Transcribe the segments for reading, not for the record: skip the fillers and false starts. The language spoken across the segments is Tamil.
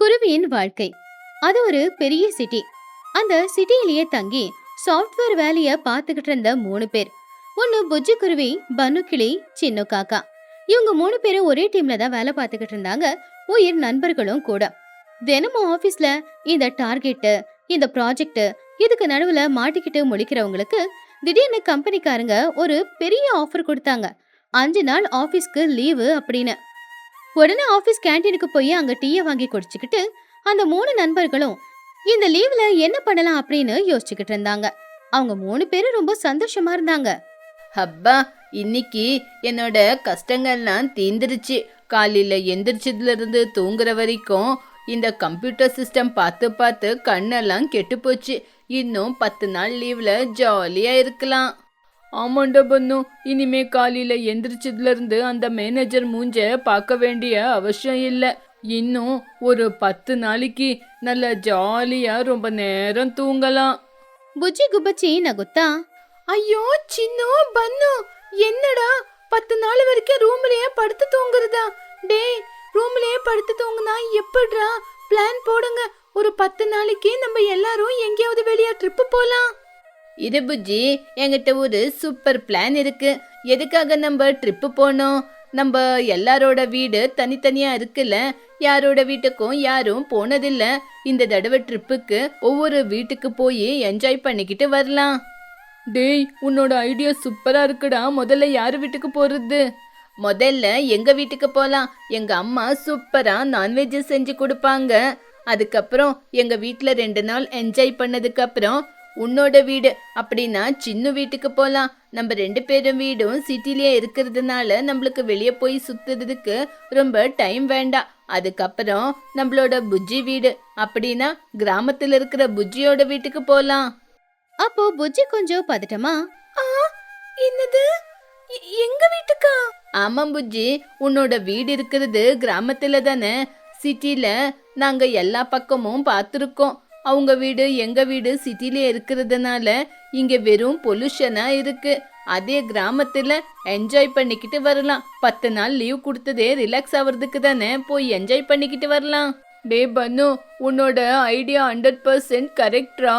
குருவியின் வாழ்க்கை. அது ஒரு பெரிய சிட்டி. அந்த சிட்டியிலேயே தங்கி சாஃப்ட்வேர் வேலைய பார்த்துக்கிட்டு இருந்த 3 பேர். ஒன்னு புஜ்ஜி குருவி, பன்னு கிளி, சின்ன காக்கா. இவங்க 3 பேரும் ஒரே டீம்ல தான் வேலை பார்த்துக்கிட்டு இருந்தாங்க. உயிர் நண்பர்களும் கூட. தினமும் ஆபீஸ்ல இந்த டார்கெட், இந்த ப்ராஜெக்ட், இதுக்கு நடுவுல மாட்டிக்கிட்டு முழிக்கிறவங்களுக்கு திடீர்னு கம்பெனிக்காரங்க ஒரு பெரிய ஆஃபர் கொடுத்தாங்க. 5 நாள் ஆபீஸ்க்கு லீவு அப்படின்னு. உடனே ஆபீஸ் கேண்டீனுக்கு போய் அங்க டீயை வாங்கி குடிச்சுக்கிட்டு அந்த 3 நண்பர்களும் இந்த லீவ்ல என்ன பண்ணலாம் அப்படின்னு யோசிச்சுக்கிட்டு இருந்தாங்க. அவங்க 3 பேரும் ரொம்ப சந்தோஷமா இருந்தாங்க. அப்பா, இன்னைக்கு என்னோட கஷ்டங்கள்லாம் தீந்துருச்சு. காலையில எந்திரிச்சதுல இருந்து தூங்குற வரைக்கும் இந்த கம்ப்யூட்டர் சிஸ்டம் பார்த்து பார்த்து கண்ணெல்லாம் கெட்டு போச்சு. இன்னும் 10 நாள் லீவ்ல ஜாலியா இருக்கலாம். ஆமாண்டா பன்னு, இனிமே காலையில எந்திரிச்சதுல இருந்து அந்த மேனேஜர் மூஞ்ச பார்க்க வேண்டிய அவசியம் இல்ல. இன்னும் ஒரு 10 நாளைக்கு நல்ல ஜாலியா ரொம்ப நேரம் தூங்கலாம். புஜ்ஜி குபச்சி நகுத்தா, ஐயோ சின்னு, பன்னு, என்னடா 10 நாள் வரைக்கும் ரூம்லயே படுத்து தூங்குறதா? டேய், ரூம்லயே படுத்து தூங்குனா எப்படிடா? பிளான் போடுங்க. ஒரு 10 நாளைக்கு நம்ம எல்லாரும் எங்கேயாவது வெளியே ட்ரிப்பு போலாம். இது புஜ்ஜி, என்கிட்ட ஒரு சூப்பர் பிளான் இருக்கு. எதுக்காக நம்ம ட்ரிப்பு போனோம்? நம்ம எல்லாரோட வீடு தனித்தனியா இருக்குல்ல, யாரோட வீட்டுக்கும் யாரும் போனதில்ல. இந்த தடவை ட்ரிப்புக்கு ஒவ்வொரு வீட்டுக்கு போய் என்ஜாய் பண்ணிக்கிட்டு வரலாம். டேய், உன்னோட ஐடியா சூப்பரா இருக்குடா. முதல்ல யாரு வீட்டுக்கு போறது? முதல்ல எங்க வீட்டுக்கு போலாம். எங்க அம்மா சூப்பரா நான்வெஜ் செஞ்சு கொடுப்பாங்க. அதுக்கப்புறம் எங்க வீட்டுல 2 நாள் என்ஜாய் பண்ணதுக்கு அப்புறம் உன்னோட வீடு, அப்படின்னா சின்ன வீட்டுக்கு போலாம். நம்ம 2 பேரும் வீடும் சிட்டிலேயே இருக்கிறதுனால நம்மளுக்கு வெளியே போய் சுத்துறதுக்கு ரொம்ப டைம் வேண்டாம். அதுக்கப்புறம் நம்மளோட புஜ்ஜி வீடு, அப்படின்னா கிராமத்துல இருக்கிற புஜ்ஜியோட வீட்டுக்கு போலாம். அப்போ புஜ்ஜி கொஞ்சம் பதட்டமா, என்னது, எங்க வீட்டுக்கா? ஆமாம் புஜ்ஜி, உன்னோட வீடு இருக்கிறது கிராமத்துல தானே. சிட்டில நாங்க எல்லா பக்கமும் பார்த்துருக்கோம். அவங்க வீடு எங்க வீடு சிட்டில இருக்கிறதுனால இங்க வெறும் பொல்யூஷனா இருக்கு. அதே கிராமத்துல என்ஜாய் பண்ணிக்கிட்டு வரலாம். 10 நாள் லீவ் கொடுத்ததே ரிலாக்ஸ் ஆவறதுக்கு தானே. போய் என்ஜாய் பண்ணிக்கிட்டு வரலாம். டே பன்னு, உன்னோட ஐடியா 100% கரெக்டா.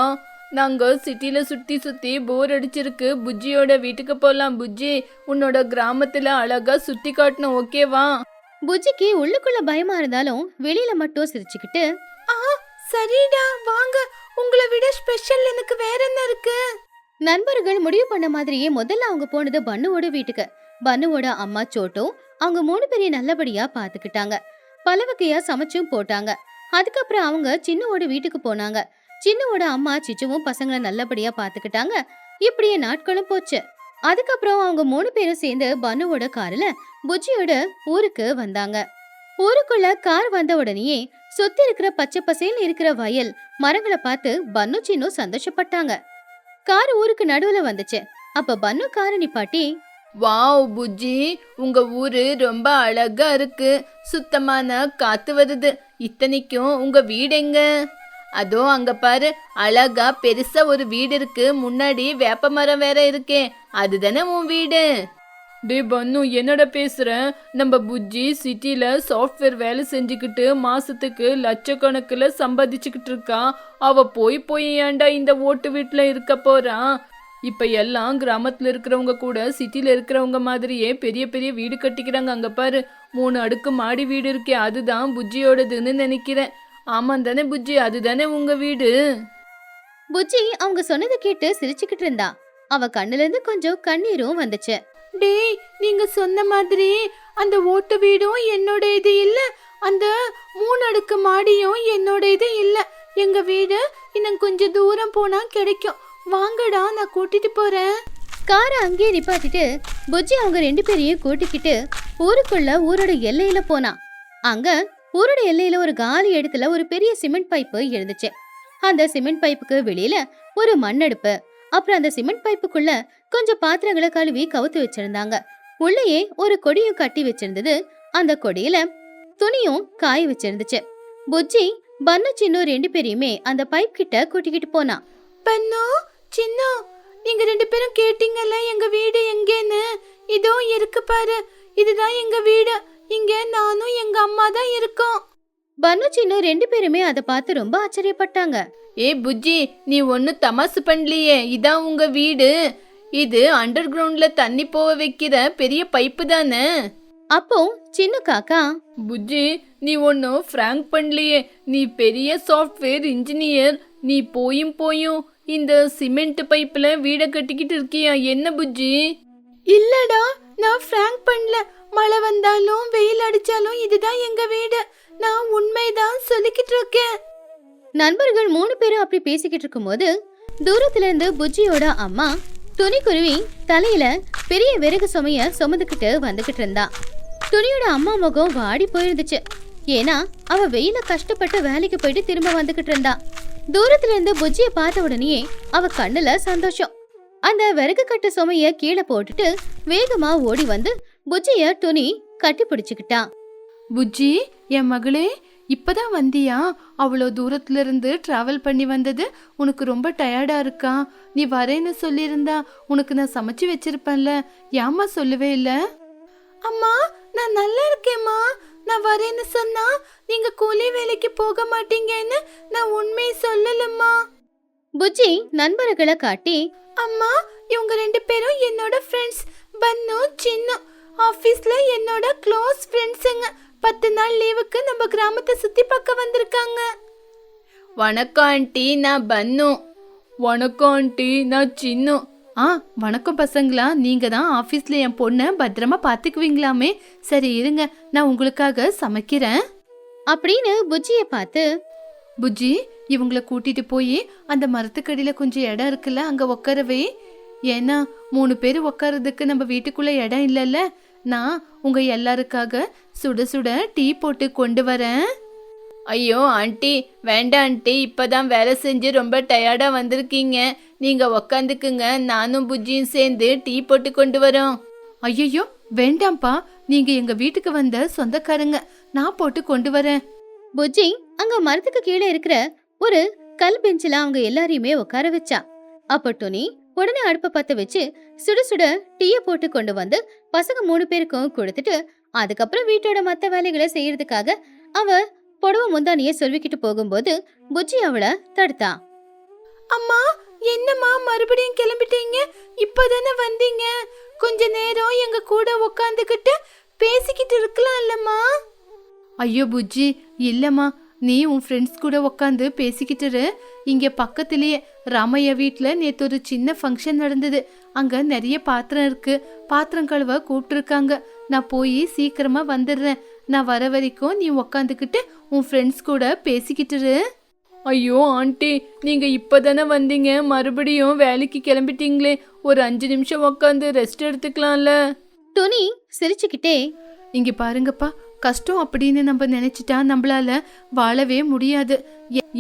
நாங்க சிட்டில சுத்தி சுத்தி போர் அடிச்சிருக்கு. புஜ்ஜியோட வீட்டுக்கு போலாம். புஜ்ஜி, உன்னோட கிராமத்துல அழகா சுத்தி காட்டணும், ஓகேவா? புஜ்ஜிக்கு உள்ளுக்குள்ள பயமா இருந்தாலும் வெளியில மட்டும் சிரிச்சுக்கிட்டு, சரிடா, வாங்க. உங்களை விட ஸ்பெஷல் எனக்கு வேற என்ன இருக்கு? நண்பர்கள் முடிவு பண்ண மாதிரியே முதல்ல அவங்க போனது பன்னுவோட வீட்டுக்கு. பன்னுவோட அம்மா சோட்டோ அவங்க 3 பேரையும் நல்லபடியா பாத்துக்கிட்டாங்க. பல வகையா சமைச்சும் போட்டாங்க. அதுக்கப்புறம் அவங்க சின்னுவோட வீட்டுக்கு போனாங்க. சின்னுவோட அம்மா சிச்சுவும் பசங்களை நல்லபடியா பாத்துக்கிட்டாங்க. இப்படியே நாட்களும் போச்சு. அதுக்கப்புறம் அவங்க 3 பேரும் சேர்ந்து பன்னுவோட கார்ல புஜ்ஜியோட ஊருக்கு வந்தாங்க. ஊருக்குள்ள கார் வந்த உடனேயே சுத்தி இருக்கிற பச்சை பசேல்னு இருக்கிற வயல் மரங்களை பார்த்து பன்னு சின்னு சந்தோஷப்பட்டாங்க. கார் ஊருக்கு நடுவுல வந்துச்சு. அப்ப பன்னு காரை நிப்பாட்டி, வாவ் புஜ்ஜி, உங்க ஊரு ரொம்ப அழகா இருக்கு. சுத்தமான காத்து வருது. இத்தனைக்கும் உங்க வீடு எங்க? அதோ அங்க பாரு, அழகா பெருசா ஒரு வீடு இருக்கு. முன்னாடி வேப்ப மரம் வேற இருக்கே, அதுதானே உன் வீடு? டே பன்னு, என்னடா பேசுற? நம்ம புஜ்ஜி சிட்டில சாஃப்ட்வேர் வேலை செஞ்சுக்கிட்டு மாசத்துக்கு லட்சக்கணக்கில் சம்பாதிச்சுக்கிட்டு இருக்கா. அவ போய் ஏன்டா இந்த ஓட்டு வீட்டுல இருக்க போறான்? இப்ப எல்லாம் கிராமத்துல இருக்கிறவங்க கூட சிட்டில இருக்கிறவங்க மாதிரியே பெரிய பெரிய வீடு கட்டிக்கிறாங்க. அங்க பாரு, 3 அடுக்கு மாடி வீடு இருக்கே, அதுதான் புஜ்ஜியோடதுன்னு நினைக்கிறேன். ஆமாம் தானே புஜ்ஜி, அதுதானே உங்க வீடு? புஜ்ஜி அவங்க சொன்னதை கேட்டு சிரிச்சுக்கிட்டு இருந்தா. அவ கண்ணுல இருந்து கொஞ்சம் கண்ணீரும் வந்துச்சு. டேய், நீங்க சொன்ன மாதிரி அந்த ஓட்டு வீடும் என்னோட இது இல்ல, அந்த 3 அடுக்கு மாடியும் என்னோட இது இல்ல. எங்க வீடு இன்னும் கொஞ்சம் தூரம் போனா கிடைக்கும். வாங்கடா, நான் கூட்டிட்டு போறேன். காரை அங்கேயே நிப்பாட்டிட்டு புஜ்ஜி அவங்க 2 பேரையும் கூட்டிக்கிட்டு ஊருக்குள்ள ஊரோட எல்லையில போனா. அங்க ஊரோட எல்லையில ஒரு காலி இடத்துல ஒரு பெரிய சிமெண்ட் பைப்பு இருந்துச்சு. அந்த சிமெண்ட் பைப்புக்கு வெளியில ஒரு மண்ணடுப்பு, அப்புறம் அந்த சிமெண்ட் பைப்புக்குள்ள கொஞ்சம் பாத்திரங்களை கழுவி கவுத்து வச்சிருந்தாங்க. உள்ளேயே ஒரு கொடியும் கட்டி வச்சிருந்தது. அந்த கொடியில துணியும் காய வச்சிருந்துச்சு. புஜ்ஜி பன்னு சின்னு 2 பேரையுமே அந்த பைப் கிட்ட கூட்டிக்கிட்டு போனா. பன்னு, சின்னு, நீங்க 2 பேரும் கேட்டீங்கல்ல எங்க வீடு எங்கேன்னு. இதோ இருக்கு பாரு, இதுதான் எங்க வீடு. இங்க நானும் எங்க அம்மா தான் இருக்கோம். பன்னு சின்னு 2 பேருமே அதை பார்த்து ரொம்ப ஆச்சரியப்பட்டாங்க. புஜ்ஜி, நீ ஒன்னும் தமாசு பண்ணலையே. இதான் உங்க வீடு? இது அண்டர் கிரவுண்ட்ல தண்ணி போக வைக்கிற பெரிய பைப்பு தானே? அப்போ சின்ன காக்கா, புஜ்ஜி, நீ ஒன்னும் ஃப்ராங்க் பண்ணலையே. நீ பெரிய சாஃப்ட்வேர் இன்ஜினியர். நீ போயும் இந்த சிமெண்ட் பைப்ல வீட கட்டிக்கிட்டு இருக்கியா? என்ன புஜ்ஜி? இல்லடா, நான் ஃப்ராங்க் பண்ணல. மழை வந்தாலும் வெயில் அடிச்சாலும் இதுதான் எங்க வீடு. நான் உண்மைதான் சொல்லிக்கிட்டு இருக்கேன். நண்பர்கள் 3 பேரும் அப்படி பேசிக்கிட்டு இருக்கும்போது தூரத்துல இருந்து புஜ்ஜியோட அம்மா துணிக்குருவி தலையில பெரிய விறகு சுமைய சுமந்துக்கிட்டு வந்துகிட்டு இருந்தா. துணியோட அம்மா முகம் வாடி போயிருந்துச்சு. ஏன்னா அவ வெயில கஷ்டப்பட்டு வேலைக்கு போயிட்டு திரும்ப வந்துகிட்டு இருந்தா. தூரத்துல இருந்து புஜ்ஜிய பார்த்த உடனே அவ கண்ணுல சந்தோஷம். அந்த விறகு கட்டு சுமைய கீழே போட்டுட்டு வேகமா ஓடி வந்து புஜ்ஜிய துணி கட்டி பிடிச்சுக்கிட்டா. புஜ்ஜி, என் மகளே, இப்பதான் வந்தியா? அவ்வளோ தூரத்துல இருந்து டிராவல் பண்ணி வந்தது உனக்கு ரொம்ப டயர்டா இருக்கா? நீ வரேன்னு சொல்லியிருந்தா உனக்கு நான் சமைச்சு வச்சிருப்பேன்ல. ஏம்மா சொல்லவே இல்லை? அம்மா, நான் நல்லா இருக்கேம்மா. நான் வரேன்னு சொன்னா நீங்க கூலி வேலைக்கு போக மாட்டீங்கன்னு நான் உண்மையை சொல்லலம்மா. புஜ்ஜி நண்பர்களை காட்டி, அம்மா, இவங்க 2 பேரும் என்னோட ஃப்ரெண்ட்ஸ். பன்னு, சின்னு ஆபீஸ்ல என்னோட க்ளோஸ் ஃப்ரெண்ட்ஸுங்க. 10 நாள் லீவுக்கு நம்ம கிராமத்தை சுத்தி பார்க்க வந்திருக்காங்க. வணக்கம் ஆண்டி, நான் பன்னு. வணக்கம் ஆண்டி, நான் சின்னு. வணக்கம் பசங்களா. நீங்க தான் ஆபீஸ்ல என் பொண்ணை பத்திரமா பாத்துக்குவீங்களாமே. சரி இருங்க, நான் உங்களுக்காக சமைக்கிறேன் அப்படின்னு புஜ்ஜிய பார்த்து, புஜ்ஜி, இவங்களை கூட்டிட்டு போய் அந்த மரத்துக்கடியில கொஞ்சம் இடம் இருக்குல்ல, அங்க உட்காரவே. ஏன்னா 3 பேர் உட்காரதுக்கு நம்ம வீட்டுக்குள்ள இடம் இல்லைல்ல. நான் உங்க எல்லாருக்காக சுட சுட டீ போட்டு கொண்டு வரேன். ஐயோ ஆண்டி, வேண்டாம் ஆண்டி. இப்பதான் வேலை செஞ்சு ரொம்ப டயர்டா வந்திருக்கீங்க. நீங்க உக்காந்துக்குங்க. நானும் புஜ்ஜியும் சேர்ந்து டீ போட்டு கொண்டு வரோம். ஐயோ வேண்டாம்ப்பா, நீங்க எங்க வீட்டுக்கு வந்த சொந்தக்காரங்க. நான் போட்டு கொண்டு வரேன். புஜ்ஜி அங்க மரத்துக்கு கீழே இருக்கிற ஒரு கல் பெஞ்சில அவங்க எல்லாரையுமே உட்கார வச்சா. அப்ப துணி உடனே அடுப்ப பத்த வச்சு சுட சுட டீய போட்டு கொண்டு வந்து பசங்க 3 பேருக்கும் கொடுத்துட்டு, அதுக்கப்புறம் வீட்டோட மத்த வேலைகளை செய்யறதுக்காக அவ புடவை முந்தானிய சொல்லிக்கிட்டு போகும்போது புஜ்ஜி அவளை தடுத்தா. அம்மா, என்னம்மா மறுபடியும் கிளம்பிட்டீங்க? இப்பதானே வந்தீங்க. கொஞ்ச நேரம் எங்க கூட உக்காந்துக்கிட்டு பேசிக்கிட்டு இருக்கலாம் இல்லம்மா? ஐயோ புஜ்ஜி, இல்லம்மா. நீ உன் ஃப்ரெண்ட்ஸ் கூட உக்காந்து பேசிக்கிட்டு. இங்க பக்கத்திலேயே ராமையா வீட்டுல நேத்து ஒரு சின்ன ஃபங்க்ஷன் நடந்தது. அங்க நிறைய பாத்திரம் இருக்கு. பாத்திரம் கழுவ கூப்பிட்டுருக்காங்க. நான் போய் சீக்கிரமா வந்துடுறேன். நான் வர வரைக்கும் நீ உக்காந்துக்கிட்டு உன் ஃப்ரெண்ட்ஸ் கூட பேசிக்கிட்டு. ஐயோ ஆண்டி, நீங்க இப்பதானே வந்தீங்க, மறுபடியும் வேலைக்கு கிளம்பிட்டீங்களே. ஒரு 5 நிமிஷம் உக்காந்து ரெஸ்ட் எடுத்துக்கலாம்ல. துணி சிரிச்சுக்கிட்டே, இங்க பாருங்கப்பா, கஷ்டம் அப்படின்னு நம்ம நினைச்சிட்டா நம்மளால வாழவே முடியாது.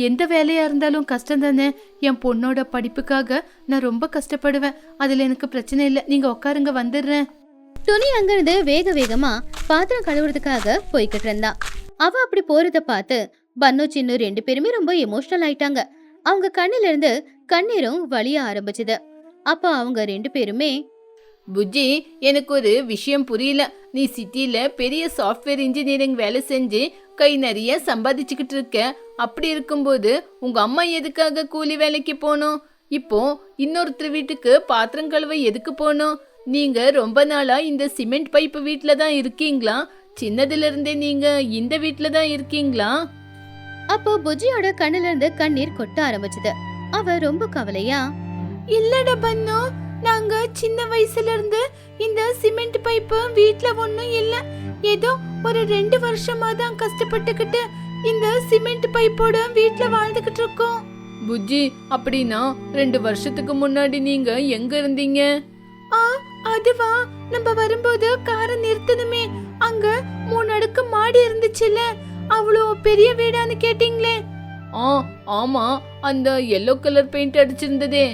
எந்த வேலையா இருந்தாலும் கஷ்டம் தானே. என் பொண்ணோட படிப்புக்காக நான் ரொம்ப கஷ்டப்படுவேன். அதுல எனக்கு பிரச்சனை இல்லை. நீங்க உட்காருங்க, வந்துடுறேன். துணி அங்கிருந்து வேகமா பாத்திரம் கழுவுறதுக்காக போய்கிட்டு இருந்தா. அவ அப்படி போறத பார்த்து பன்னு சின்னு 2 பேருமே ரொம்ப எமோஷனல் ஆயிட்டாங்க. அவங்க கண்ணில இருந்து கண்ணீரும் வலிய ஆரம்பிச்சது. அப்ப அவங்க 2 பேருமே, புஜ்ஜி, எனக்கு ஒரு விஷயம் புரியல. நீ சிட்டில பெரிய சாஃப்ட்வேர் இன்ஜினியரிங் வேலை செஞ்சு கை நிறைய சம்பாதிச்சுக்கிட்டு இருக்க. அப்படி இருக்கும்போது உங்க அம்மா எதுக்காக கூலி வேலைக்கு போனோம்? இப்போ இன்னொருத்தர் வீட்டுக்கு பாத்திரம் கழுவ எதுக்கு போனோம்? நீங்க ரொம்ப நாளா இந்த சிமெண்ட் பைப்பு வீட்டுல தான் இருக்கீங்களா? சின்னதுல இருந்தே நீங்க இந்த வீட்டுல தான் இருக்கீங்களா? அப்போ புஜ்ஜியோட கண்ணுல இருந்து கண்ணீர் கொட்ட ஆரம்பிச்சது. அவ ரொம்ப கவலையா, இல்லடா பன்னு, நாங்க சின்ன வயசுல இருந்து இந்த சிமெண்ட் பைப்பு வீட்ல ஒண்ணும் இல்ல. ஏதோ ஒரு 2 வருஷமா தான் கஷ்டப்பட்டுக்கிட்டு இந்த சிமெண்ட் பைப்போட வீட்ல வாழ்ந்துகிட்டு இருக்கோம். புஜ்ஜி, அப்படின்னா 2 வருஷத்துக்கு முன்னாடி நீங்க எங்க இருந்தீங்க? அதுவா, நம்ம வரும்போது காரை நிறுத்தணுமே, அங்க 3 அடுக்கு மாடி இருந்துச்சுல, அவ்வளோ பெரிய வீடான்னு கேட்டீங்களே. ஆமா, அந்த எல்லோ கலர் பெயிண்ட் அடிச்சிருந்ததே.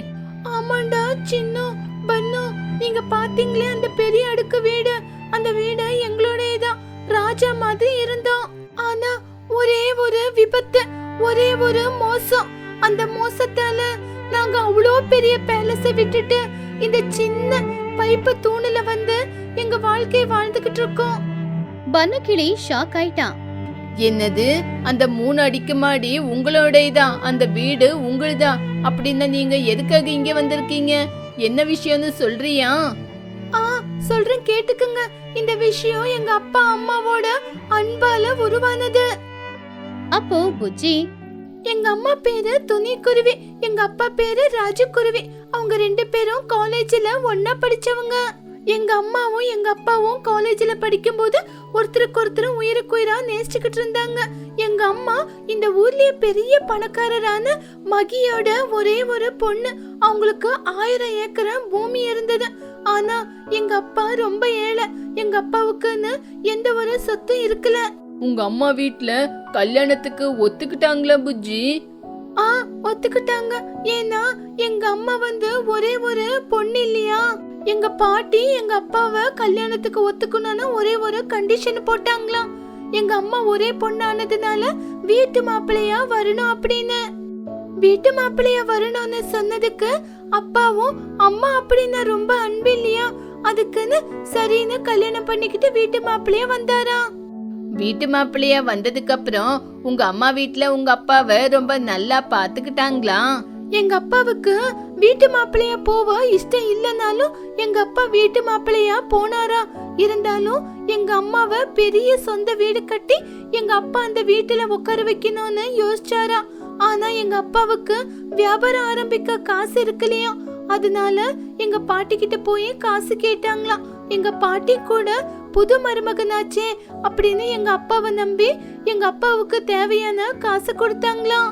ஆமாண்டா சின்னு, பன்னு, நீங்க பாத்தீங்களே அந்த பெரிய அடுக்கு வீடு. அந்த வீடு எங்களோடதான். ராஜா மாதிரி இருந்தோம். ஆனா ஒரே ஒரு விபத்து, ஒரே ஒரு மோசம். அந்த மோசத்தால நாங்க அவ்வளோ பெரிய பேலஸை விட்டுட்டு இந்த சின்ன பைப்பு தூணுல வந்து எங்க வாழ்க்கையை வாழ்ந்துகிட்டு இருக்கோம். பன்னு கிளி ஷாக் ஆயிட்டான். என்னது, அந்த 3 அடுக்குமாடி உங்களோடதான், அந்த வீடு உங்களுதான் அப்படின்னா நீங்க எதுக்காக இங்க வந்திருக்கீங்க? என்ன விஷயம்னு சொல்றியா? சொல்றேன் கேட்டுக்குங்க. இந்த விஷயம் எங்க அப்பா அம்மாவோட அன்பால உருவானது. அப்போ புஜ்ஜி, எங்க அம்மா பேரு துணிக்குருவி, எங்க அப்பா பேரு ராஜகுருவி. அவங்க 2 பேரும் காலேஜ்ல ஒன்னா படிச்சவங்க. எங்க அம்மாவும் எங்க அப்பாவும் காலேஜ்ல படிக்கும்போது ஒருத்தருக்கு ஒருத்தர் உயிருக்கு உயிரா நேசிச்சுக்கிட்டு இருந்தாங்க. எங்க அம்மா இந்த ஊர்லயே பெரிய பணக்காரரான மகியோட ஒரே ஒரு பொண்ணு. அவங்களுக்கு 1000 ஏக்கர் பூமி இருந்தது. ஆனா எங்க அப்பா ரொம்ப ஏழை. எங்க அப்பாவுக்குன்னு எந்த ஒரு சொத்தும் இருக்கல. உங்க அம்மா வீட்ல கல்யாணத்துக்கு ஒத்துக்கிட்டாங்களா புஜ்ஜி? ஒத்துக்கிட்டாங்க. ஏன்னா எங்க அம்மா ஒரே ஒரு பொண்ணு இல்லையா? எங்க பாட்டி எங்க அப்பாவை கல்யாணத்துக்கு ஒத்துக்கணும்னு ஒரே ஒரு கண்டிஷன் போட்டாங்களாம். எங்க அம்மா ஒரே பொண்ணானதுனால வீட்டு மாப்பிள்ளையா வரணும் அப்படின்னு. வீட்டு மாப்பிள்ளையா வரணும்னு சொன்னதுக்கு அப்பாவும் அம்மா அப்படின்னா ரொம்ப அன்பு இல்லையா, அதுக்குன்னு சரின்னு கல்யாணம் பண்ணிக்கிட்டு வீட்டு மாப்பிள்ளையா வந்தாரா. வீட்டு மாப்பிள்ளையா வந்ததுக்கு அப்புறம் உங்க அம்மா வீட்ல உங்க அப்பாவை ரொம்ப நல்லா பாத்துக்கிட்டாங்களா? எங்க அப்பாவுக்கு வீட்டு மாப்பிள்ளையா போவ இஷ்டம் இல்லனாலும் எங்க அப்பா வீட்டு மாப்பிள்ளையா போனாரா. இருந்தாலும் எங்க அம்மாவை பெரிய சொந்த வீடு கட்டி எங்க அப்பா அந்த வீட்டுல உட்கார வைக்கணும்னு யோசிச்சாரா. ஆனா எங்க அப்பாவுக்கு வியாபாரம் ஆரம்பிக்க காசு இருக்கலையா. அதனால எங்க பாட்டி கிட்ட போய் காசு கேட்டாங்களாம். எங்க பாட்டி கூட புது மருமகனாச்சே அப்படின்னு எங்க அப்பாவை நம்பி எங்க அப்பாவுக்கு தேவையான காசு கொடுத்தாங்களாம்.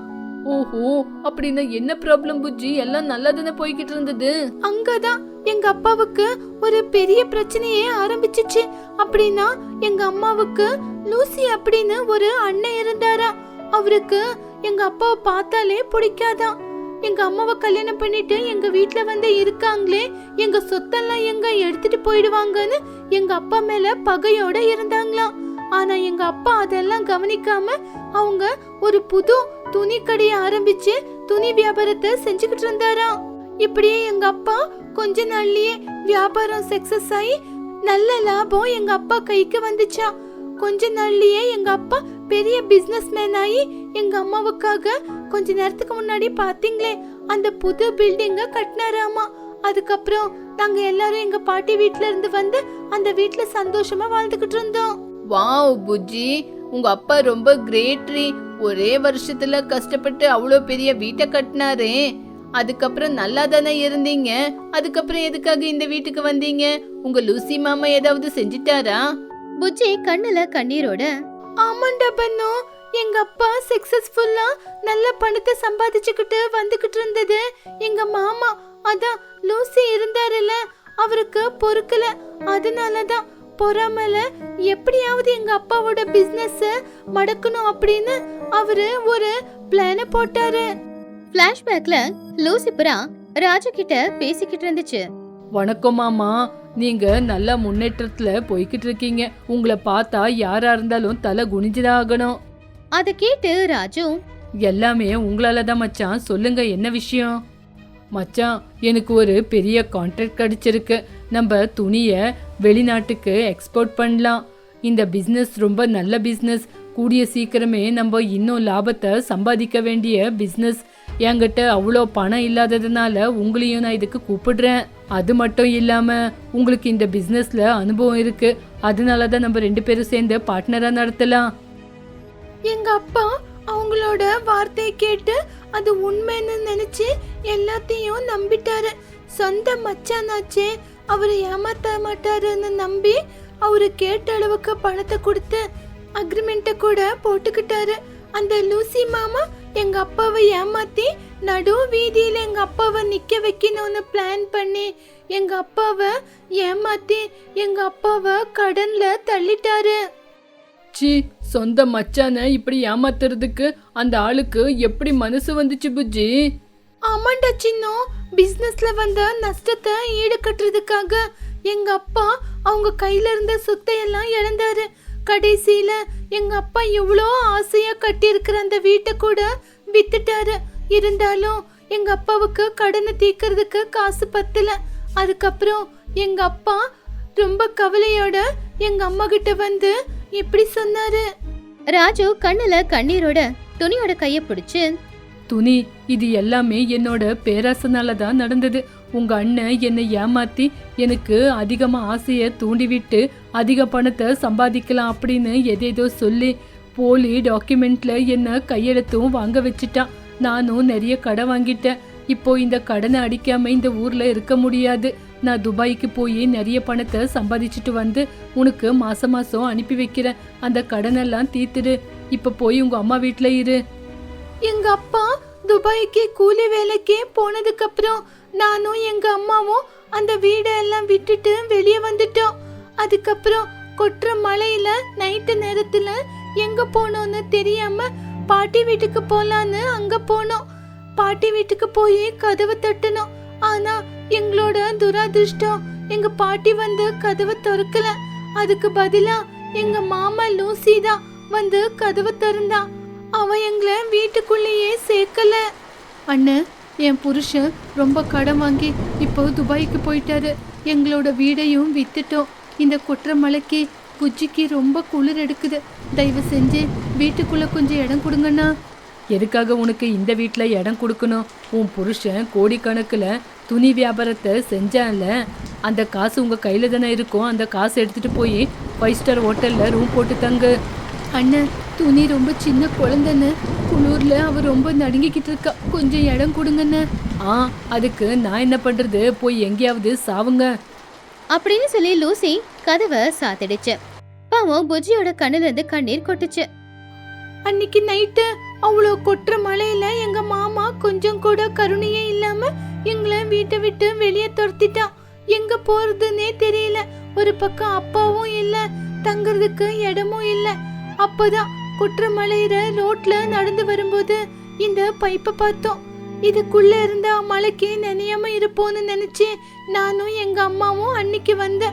ஓஹோ, அப்படின்னா என்ன ப்ராப்ளம் புஜ்ஜி? எல்லாம் நல்லதானே போய்கிட்டு இருந்தது. அங்கதான் எங்க அப்பாவுக்கு ஒரு பெரிய பிரச்சனையே ஆரம்பிச்சிச்சு. அப்படின்னா எங்க அம்மாவுக்கு லூசி அப்படின்னு ஒரு அண்ணன் இருந்தாரா. அவருக்கு எங்க அப்பாவை பார்த்தாலே பிடிக்காதான். எங்க அம்மாவை கல்யாணம் பண்ணிட்டு எங்க வீட்டுல இருக்காங்களே, எங்க சொத்தெல்லாம் எங்க எடுத்துட்டு போயிடுவாங்கன்னு எங்க அப்பா மேல பகையோட இருந்தாங்களாம். ஆனா எங்க அப்பா அதெல்லாம் கவனிக்காம அவங்க ஒரு புது துணி கடையை ஆரம்பிச்சு துணி வியாபாரத்தை செஞ்சுக்கிட்டு இருந்தாராம். இப்படியே எங்க அப்பா கொஞ்ச நாள்லயே வியாபாரம் சக்சஸ் ஆகி நல்ல லாபம் எங்க அப்பா கைக்கு வந்துச்சா. கொஞ்ச நாள்லயே எங்க அப்பா பெரிய பிசினஸ் மேன் ஆகி எங்க அம்மாவுக்காக கொஞ்ச நேரத்துக்கு முன்னாடி பாத்தீங்களே அந்த புது பில்டிங்க கட்டினாராமா. அதுக்கப்புறம் நாங்க எல்லாரும் எங்க பாட்டி வீட்ல இருந்து அந்த வீட்ல சந்தோஷமா வாழ்ந்துகிட்டு இருந்தோம். வாவ் புஜ்ஜி, உங்க அப்பா ரொம்ப கிரேட்ரி. ஒரே வருஷத்துல கஷ்டப்பட்டு அவ்வளோ பெரிய வீட்டை கட்டினாரே. அதுக்கப்புறம் நல்லா தானே இருந்தீங்க. அதுக்கப்புறம் எதுக்காக இந்த வீட்டுக்கு வந்தீங்க? உங்க லூசி மாமா ஏதாவது செஞ்சிட்டாரா? புஜ்ஜி கண்ணுல கண்ணீரோட, ஆமாண்டா பன்னு, எங்க அப்பா சக்சஸ்ஃபுல்லா நல்ல பணத்தை சம்பாதிச்சுக்கிட்டு வந்துகிட்டு இருந்தது. எங்க மாமா அதான் லூசி இருந்தாருல, அவருக்கு பொறுக்கல. அதனாலதான் பொறாமல எப்படியாவது எங்க அப்பாவோட பிசினஸ் மடக்கணும் அப்படின்னு அவரு ஒரு பிளான போட்டாரு. பிளாஷ்பேக்ல லூசிபுரா ராஜு கிட்ட பேசிக்கிட்டு இருந்துச்சு. வணக்கம் மாமா, நீங்க நல்ல முன்னேற்றத்துல போய்கிட்டு இருக்கீங்க. உங்களை பார்த்தா யாரா இருந்தாலும் தலை குனிஞ்சுதான் ஆகணும். அத கேட்டு ராஜு, எல்லாமே உங்களாலதான் மச்சான். சொல்லுங்க என்ன விஷயம்? மச்சான், எனக்கு ஒரு பெரிய கான்ட்ராக்ட் கிடைச்சிருக்கு. நம்ம துணிய வெளிநாட்டுக்கு எக்ஸ்போர்ட் பண்ணலாம். இந்த பிசினஸ் ரொம்ப நல்ல பிசினஸ். கூடிய சீக்கிரமே நம்ம இன்னும் லாபத்தை சம்பாதிக்க வேண்டிய பிசினஸ். என்கிட்ட அவ்வளோ பணம் இல்லாததுனால உங்களையும் நான் இதுக்கு கூப்பிடுறேன். அது மட்டும் இல்லாம உங்களுக்கு இந்த பிசினஸ்ல அனுபவம் இருக்கு. அதனாலதான் நம்ம 2 பேரும் சேர்ந்து பார்ட்னரா நடத்தலாம். எங்க அப்பா அவங்களோட வார்த்தையை கேட்டு அது உண்மைன்னு நினைச்சு எல்லாத்தையும் நம்பிட்டாரு. சொந்த மச்சானாச்சே, அவரை ஏமாத்த மாட்டாருன்னு நம்பி அவரு கேட்ட அளவுக்கு பணத்தை கொடுத்து அக்ரிமெண்ட்டை கூட போட்டுக்கிட்டாரு. அந்த லூசி மாமா எங்க அப்பாவை ஏமாத்தி நடு வீதியில எங்க அப்பாவை நிக்க வைக்கணும்னு பிளான் பண்ணி எங்க அப்பாவை ஏமாத்தி எங்க அப்பாவை கடன்ல தள்ளிட்டாரு. சி, சொந்த மச்சான இப்படி ஏமாத்துறதுக்கு அந்த ஆளுக்கு எப்படி மனசு வந்துச்சு புஜ்ஜி? ஆமாண்டா சின்னோ, பிசினஸ்ல வந்த நஷ்டத்தை ஈடுகட்டுறதுக்காக எங்க அப்பா அவங்க கையில இருந்த சொத்தையெல்லாம் இழந்தாரு. கடைசியில எங்க அப்பா எவ்வளோ ஆசையா கட்டி இருக்கிற அந்த வீட்டை கூட வித்துட்டாரு. இருந்தாலும் எங்க அப்பாவுக்கு கடனை தீர்க்கறதுக்கு காசு பத்தல. அதுக்கப்புறம் எங்க அப்பா ரொம்ப கவலையோட எங்க அம்மா கிட்ட இப்படி சொன்னாரு. ராஜு கண்ணுல கண்ணீரோட துணியோட கைய பிடிச்சு, துணி, இது எல்லாமே என்னோட பேராசனால தான் நடந்தது. உங்க அண்ணன் என்னை ஏமாத்தி எனக்கு அதிகமா ஆசைய தூண்டிவிட்டு அதிக பணத்தை சம்பாதிக்கலாம் அப்படின்னு எதேதோ சொல்லி போலி டாக்குமெண்ட்ல என்ன கையெழுத்தும் வாங்க வச்சுட்டான். நானும் நிறைய கடன் வாங்கிட்டேன். இப்போ இந்த கடனை அடிக்காம இந்த ஊர்ல இருக்க முடியாது. நான் துபாய்க்கு போய் நிறைய பணத்தை சம்பாதிச்சுட்டு வந்து உனக்கு மாசம் மாசம் அனுப்பி வைக்கிறேன். அந்த கடனெல்லாம் தீர்த்துடு. இப்ப போய் உங்க அம்மா வீட்டுல இரு. எங்க அப்பா துபாய்க்கு கூலி வேலைக்கே போனதுக்கு அப்புறம் நானும் எங்க அம்மாவும் அந்த வீடெல்லாம் விட்டுட்டு வெளியே வந்துட்டோம். அதுக்கப்புறம் கொட்டுற மழையில நைட்டு நேரத்துல எங்க போனோம்னு தெரியாம பாட்டி வீட்டுக்கு போலான்னு அங்க போனோம். பாட்டி வீட்டுக்கு போய் கதவை தட்டணும். ஆனா எங்களோட துராதிருஷ்டம், எங்க பாட்டி வந்து கதவை திறக்கல. அதுக்கு பதிலா எங்க மாமா லூசி தான் வந்து கதவை திறந்தா. அவ எங்களை வீட்டுக்குள்ளேயே சேர்க்கல. அண்ணன், என் புருஷன் ரொம்ப கடன் வாங்கி இப்போ துபாய்க்கு போயிட்டாரு. எங்களோட வீடையும் வித்துட்டோம். இந்த குற்ற மலைக்கு புஜ்ஜிக்கு ரொம்ப குளிர் எடுக்குது. தயவு செஞ்சு வீட்டுக்குள்ள கொஞ்சம் இடம் கொடுங்கண்ணா. எதுக்காக உனக்கு இந்த வீட்டில் இடம் கொடுக்கணும்? உன் புருஷன் கோடிக்கணக்கில் துணி வியாபாரத்தை செஞ்சான்ல, அந்த காசு உங்கள் கையில் தானே இருக்கும். அந்த காசு எடுத்துகிட்டு போய் 5 ஸ்டார் ஹோட்டலில் ரூம் போட்டு தங்கு. அண்ணன், துணி ரொம்ப சின்ன குழந்தைன்னு குளூர்ல அவ ரொம்ப நடுங்கிக்கிட்டு இருக்கா. கொஞ்சம் இடம் கொடுங்கண்ணே. அதுக்கு நான் என்ன பண்ணுறது? போய் எங்கேயாவது சாவுங்க அப்படின்னு சொல்லி லூசி கதவை சாத்திடுச்சு. பாவம் புஜ்ஜியோட கண்ணுல இருந்து கண்ணீர் கொட்டுச்சு. அன்னைக்கு நைட்டு அவ்வளோ கொட்டுற மழையில எங்க மாமா கொஞ்சம் கூட கருணையே இல்லாம எங்களை வீட்டை விட்டு வெளியே துரத்திட்டான். எங்க போறதுன்னே தெரியல. ஒரு பக்கம் அப்பாவும் இல்ல, தங்குறதுக்கு இடமும் இல்ல. அப்பதான் குற்ற மலையிற ரோட்ல நடந்து வரும்போது இந்த பைப்பை பார்த்தோம். இதுக்குள்ள இருந்த மழைக்கு நனையாம இருப்போம்னு நினைச்சு நானும் எங்க அம்மாவும் அன்னைக்கு வந்த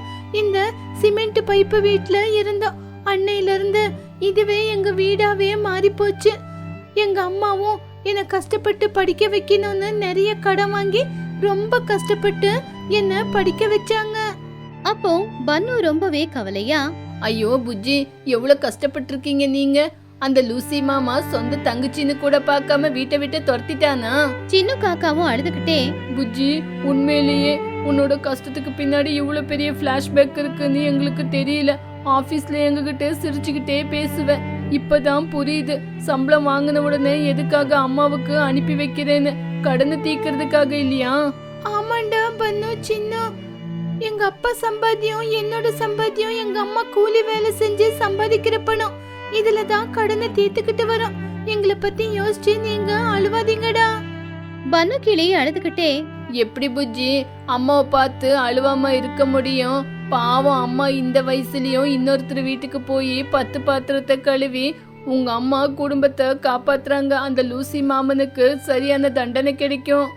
இந்த சிமெண்ட் பைப்பு வீட்டுல இருந்தோம். அன்னையில இருந்து இதுவே எங்க வீடாவே மாறி போச்சு. எங்க அம்மாவும் என்னை கஷ்டப்பட்டு படிக்க வைக்கணும்னு நிறைய கடன் வாங்கி ரொம்ப கஷ்டப்பட்டு என்ன படிக்க வச்சாங்க. அப்போ பன்னு ரொம்பவே கவலையா, ஐயோ புஜ்ஜி, எவ்வளவு கஷ்டப்பட்டு இருக்கீங்க நீங்க. அந்த லூசி மாமா சொந்த தங்கச்சின்னு கூட பார்க்காம வீட்டை விட்டு துரத்திட்டானா? சின்ன காக்காவும் அழுதுகிட்டே, புஜ்ஜி, உண்மையிலேயே உன்னோட கஷ்டத்துக்கு பின்னாடி இவ்வளவு பெரிய பிளாஷ்பேக் இருக்குன்னு எங்களுக்கு தெரியல. ஆபீஸ்ல எங்ககிட்ட சிரிச்சுக்கிட்டே பேசுவேன். இப்பதான் புரியுது. சம்பளம் வாங்கின உடனே எதுக்காக அம்மாவுக்கு அனுப்பி வைக்கிறேன்னு. கடனை தீக்கிறதுக்காக இல்லையா? ஆமாண்டா பன்னு சின்ன, எங்க அப்பா சம்பாத்தியம் என்னோட சம்பாத்தியம் எங்க அம்மா கூலி வேலை செஞ்சு சம்பாதிக்கிற பணம். இதுலதான் கடனை தீர்த்துக்கிட்டு வரோம். எங்களை பத்தி யோசிச்சு நீங்க அழுவாதீங்கடா. பன்னு கிளி அழுதுகிட்டே, எப்படி புஜ்ஜி அம்மாவை பார்த்து அழுவாம இருக்க முடியும்? பாவம் அம்மா இந்த வயசுலயும் இன்னொருத்தர் வீட்டுக்கு போய் 10 பாத்திரத்தை கழுவி உங்க அம்மா குடும்பத்தை காப்பாத்துறாங்க. அந்த லூசி மாமனுக்கு சரியான தண்டனை கிடைக்கும்.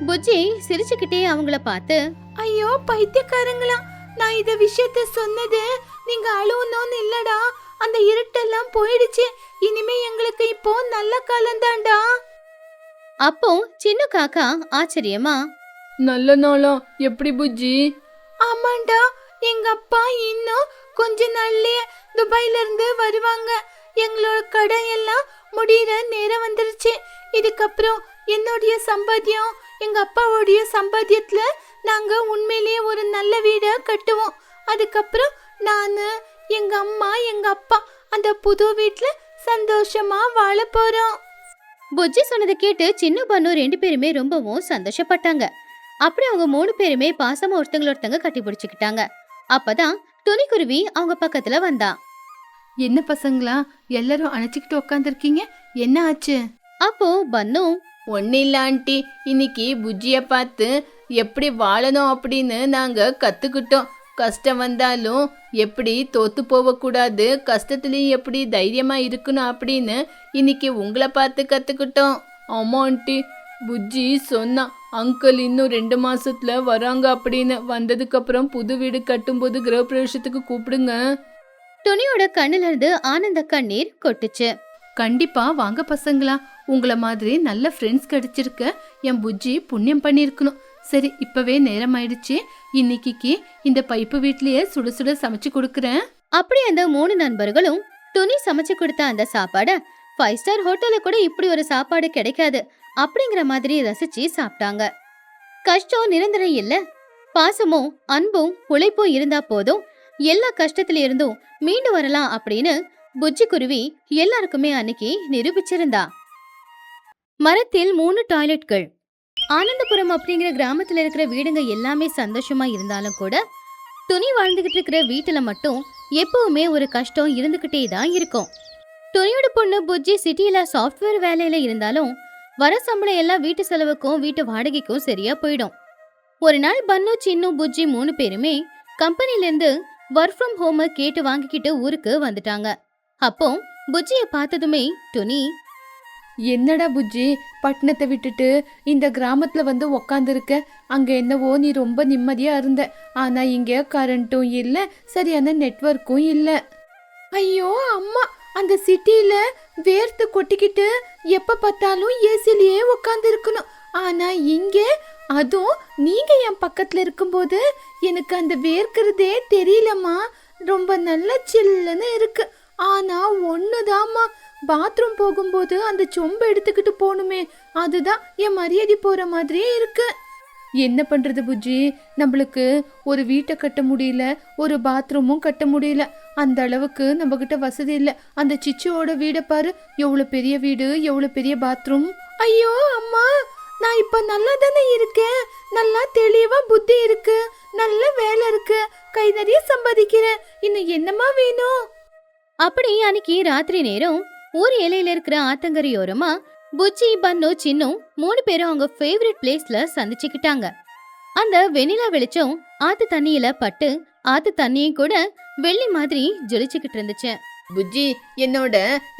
புஜ்ஜி சிரிச்சுக்கிட்டே அவங்கள பார்த்து, ஐயோ பைத்தியக்காரங்களா, நான் இத விஷயத்த சொன்னது நீங்க அழுவணும்னு இல்லடா. அந்த இருட்டெல்லாம் போயிடுச்சு. இனிமே எங்களுக்கு இப்போ நல்ல காலம் தான்டா. அப்போ சின்ன காக்கா ஆச்சரியமா, நல்ல நாளா? எப்படி புஜ்ஜி? ஆமாண்டா, எங்க அப்பா இன்னும் கொஞ்ச நாள்லயே துபாயில இருந்து வருவாங்க. எங்களோட கடன் எல்லாம் முடிகிற நேரம் வந்துருச்சு. இதுக்கப்புறம் என்னுடைய சம்பாத்தியம் எங்க அப்பாவுடைய சம்பாத்தியத்துல நாங்க உண்மையிலேயே ஒரு நல்ல வீடை கட்டுவோம். அதுக்கப்புறம் நானு எங்க அம்மா எங்க அப்பா அந்த புது வீட்டுல சந்தோஷமா வாழ போறோம். புஜ்ஜி சொன்னதை கேட்டு சின்ன பன்னு 2 பேருமே ரொம்பவும் சந்தோஷப்பட்டாங்க. அப்படி அவங்க 3 பேருமே பாசமா ஒருத்தங்க கட்டி பிடிச்சுக்கிட்டாங்க. அப்பதான் துணிக்குருவி அவங்க பக்கத்துல வந்தா. என்ன பசங்களா எல்லாரும் அணைச்சிக்கிட்டு உட்காந்துருக்கீங்க? என்ன ஆச்சு? அப்போ பன்னு, ஒன்னும் இல்ல ஆண்டி, இன்னைக்கு புஜ்ஜிய பார்த்து எப்படி வாழணும் அப்படின்னு நாங்க கத்துக்கிட்டோம். கஷ்டம் வந்தாலும் எப்படி தோத்து போக கூடாது, கஷ்டத்துலயும் எப்படி தைரியமா இருக்கணும் அப்படின்னு இன்னைக்கு உங்களை பார்த்து கத்துக்கிட்டோம். ஆமா ஆண்டி, புஜ்ஜி சொன்னா அங்கிள் இன்னும் 2 மாசத்துல வராங்க அப்படின்னு. வந்ததுக்கு அப்புறம் புது வீடு கட்டும்போது கிரகப்பிரவேசத்துக்கு கூப்பிடுங்க. துணியோட கண்ணுல இருந்து ஆனந்த கண்ணீர் கொட்டுச்சு. கண்டிப்பா வாங்க பசங்களா, உங்களை மாதிரி நல்ல ஃப்ரெண்ட்ஸ் கிடைச்சிருக்க என் புஜ்ஜி புண்ணியம் பண்ணிருக்கணும். சரி, இப்பவே நேரம் ஆயிடுச்சு. இன்னைக்கு இந்த பைப்பு வீட்லயே சுட சுட சமைச்சு கொடுக்கறேன். அப்படி அந்த 3 நண்பர்களும் துணி சமைச்சு கொடுத்த அந்த சாப்பாட 5 ஸ்டார் ஹோட்டல்ல கூட இப்படி ஒரு சாப்பாடு கிடைக்காது அப்படிங்கிற மாதிரி ரசிச்சு சாப்பிட்டாங்க. கஷ்டம் நிரந்தரம் இல்ல, பாசமும் அன்பும் உழைப்பும் இருந்தா போதும், எல்லா கஷ்டத்துல இருந்தும் மீண்டு வரலாம் அப்படின்னு புஜ்ஜி குருவி எல்லாருக்குமே அன்னைக்கு நிரூபிச்சிருந்தா. மரத்தில் 3 டாய்லெட்கள். ஆனந்தபுரம் அப்படிங்கிற கிராமத்துல இருக்கிற வீடுங்க எல்லாமே சந்தோஷமா இருந்தாலும் கூட துணி வாழ்ந்துகிட்டு இருக்கிற வீட்டுல மட்டும் எப்பவுமே ஒரு கஷ்டம் இருந்துகிட்டே தான் இருக்கும். துணியோட பொண்ணு புஜ்ஜி சிட்டியில சாஃப்ட்வேர் வேலையில இருந்தாலும் வர சம்பளம் எல்லாம் வீட்டு செலவுக்கும் வீட்டு வாடகைக்கும் சரியா போயிடும். ஒரு நாள் பன்னு, சின்னு, புஜ்ஜி 3 பேருமே கம்பெனில இருந்து ஒர்க் ஃப்ரம் ஹோம் கேட்டு வாங்கிக்கிட்டு ஊருக்கு வந்துட்டாங்க. அப்போ புஜ்ஜிய பார்த்ததுமே துணி, என்னடா புஜ்ஜி, பட்டணத்தை விட்டுட்டு இந்த கிராமத்துல வந்து உக்காந்துருக்க? அங்க என்னவோ நீ ரொம்ப நிம்மதியா இருந்த, ஆனா இங்க கரண்ட்டும் இல்ல, சரியான நெட்வொர்க்கும் இல்ல. ஐயோ அம்மா, அந்த சிட்டில வேர்த்து கொட்டிக்கிட்டு எப்ப பார்த்தாலும் ஏசிலேயே உக்காந்து இருக்கணும். ஆனா இங்க அதுவும் நீங்க என் பக்கத்துல இருக்கும்போது எனக்கு அந்த வேர்க்கிறதே தெரியலம்மா. ரொம்ப நல்ல சில்லுன்னு இருக்கு. ஆனா ஒண்ணுதாம்மா, பாத்ரூம் போகும்போது அந்த சொம்பை எடுத்துக்கிட்டு போகணுமே, அதுதான் என் மரியாதை போற மாதிரியே இருக்கு. என்ன பண்றது புஜ்ஜி, நம்மளுக்கு ஒரு வீட்டை கட்ட முடியல, ஒரு பாத்ரூமும் கட்ட முடியல. அந்த அளவுக்கு நம்ம கிட்ட வசதி இல்லை. அந்த சிச்சுவோட வீடை பாரு, எவ்வளவு பெரிய வீடு, எவ்வளவு பெரிய பாத்ரூம். ஐயோ அம்மா, நான் இப்ப நல்லா தானே இருக்கேன், நல்லா தெளிவா புத்தி இருக்கு, நல்ல வேலை இருக்கு, கை நிறைய சம்பாதிக்கிறேன், இன்னும் என்னமா வேணும்? அப்படி அன்னைக்கு ராத்திரி நேரம் ஊர் எல்லையில இருக்கிற ஆத்தங்கரையோரமா புஜ்ஜி, பன்னு, சின்னு 3 பேரும் அவங்க ஃபேவரட் பிளேஸ்ல சந்திச்சுக்கிட்டாங்க. அந்த வெண்ணிலா வெளிச்சம் ஆத்து தண்ணியில பட்டு ஆத்து தண்ணியும் கூட வெள்ளி மாதிரி ஜொலிச்சுக்கிட்டு இருந்துச்சு. புஜ்ஜி, என்னோட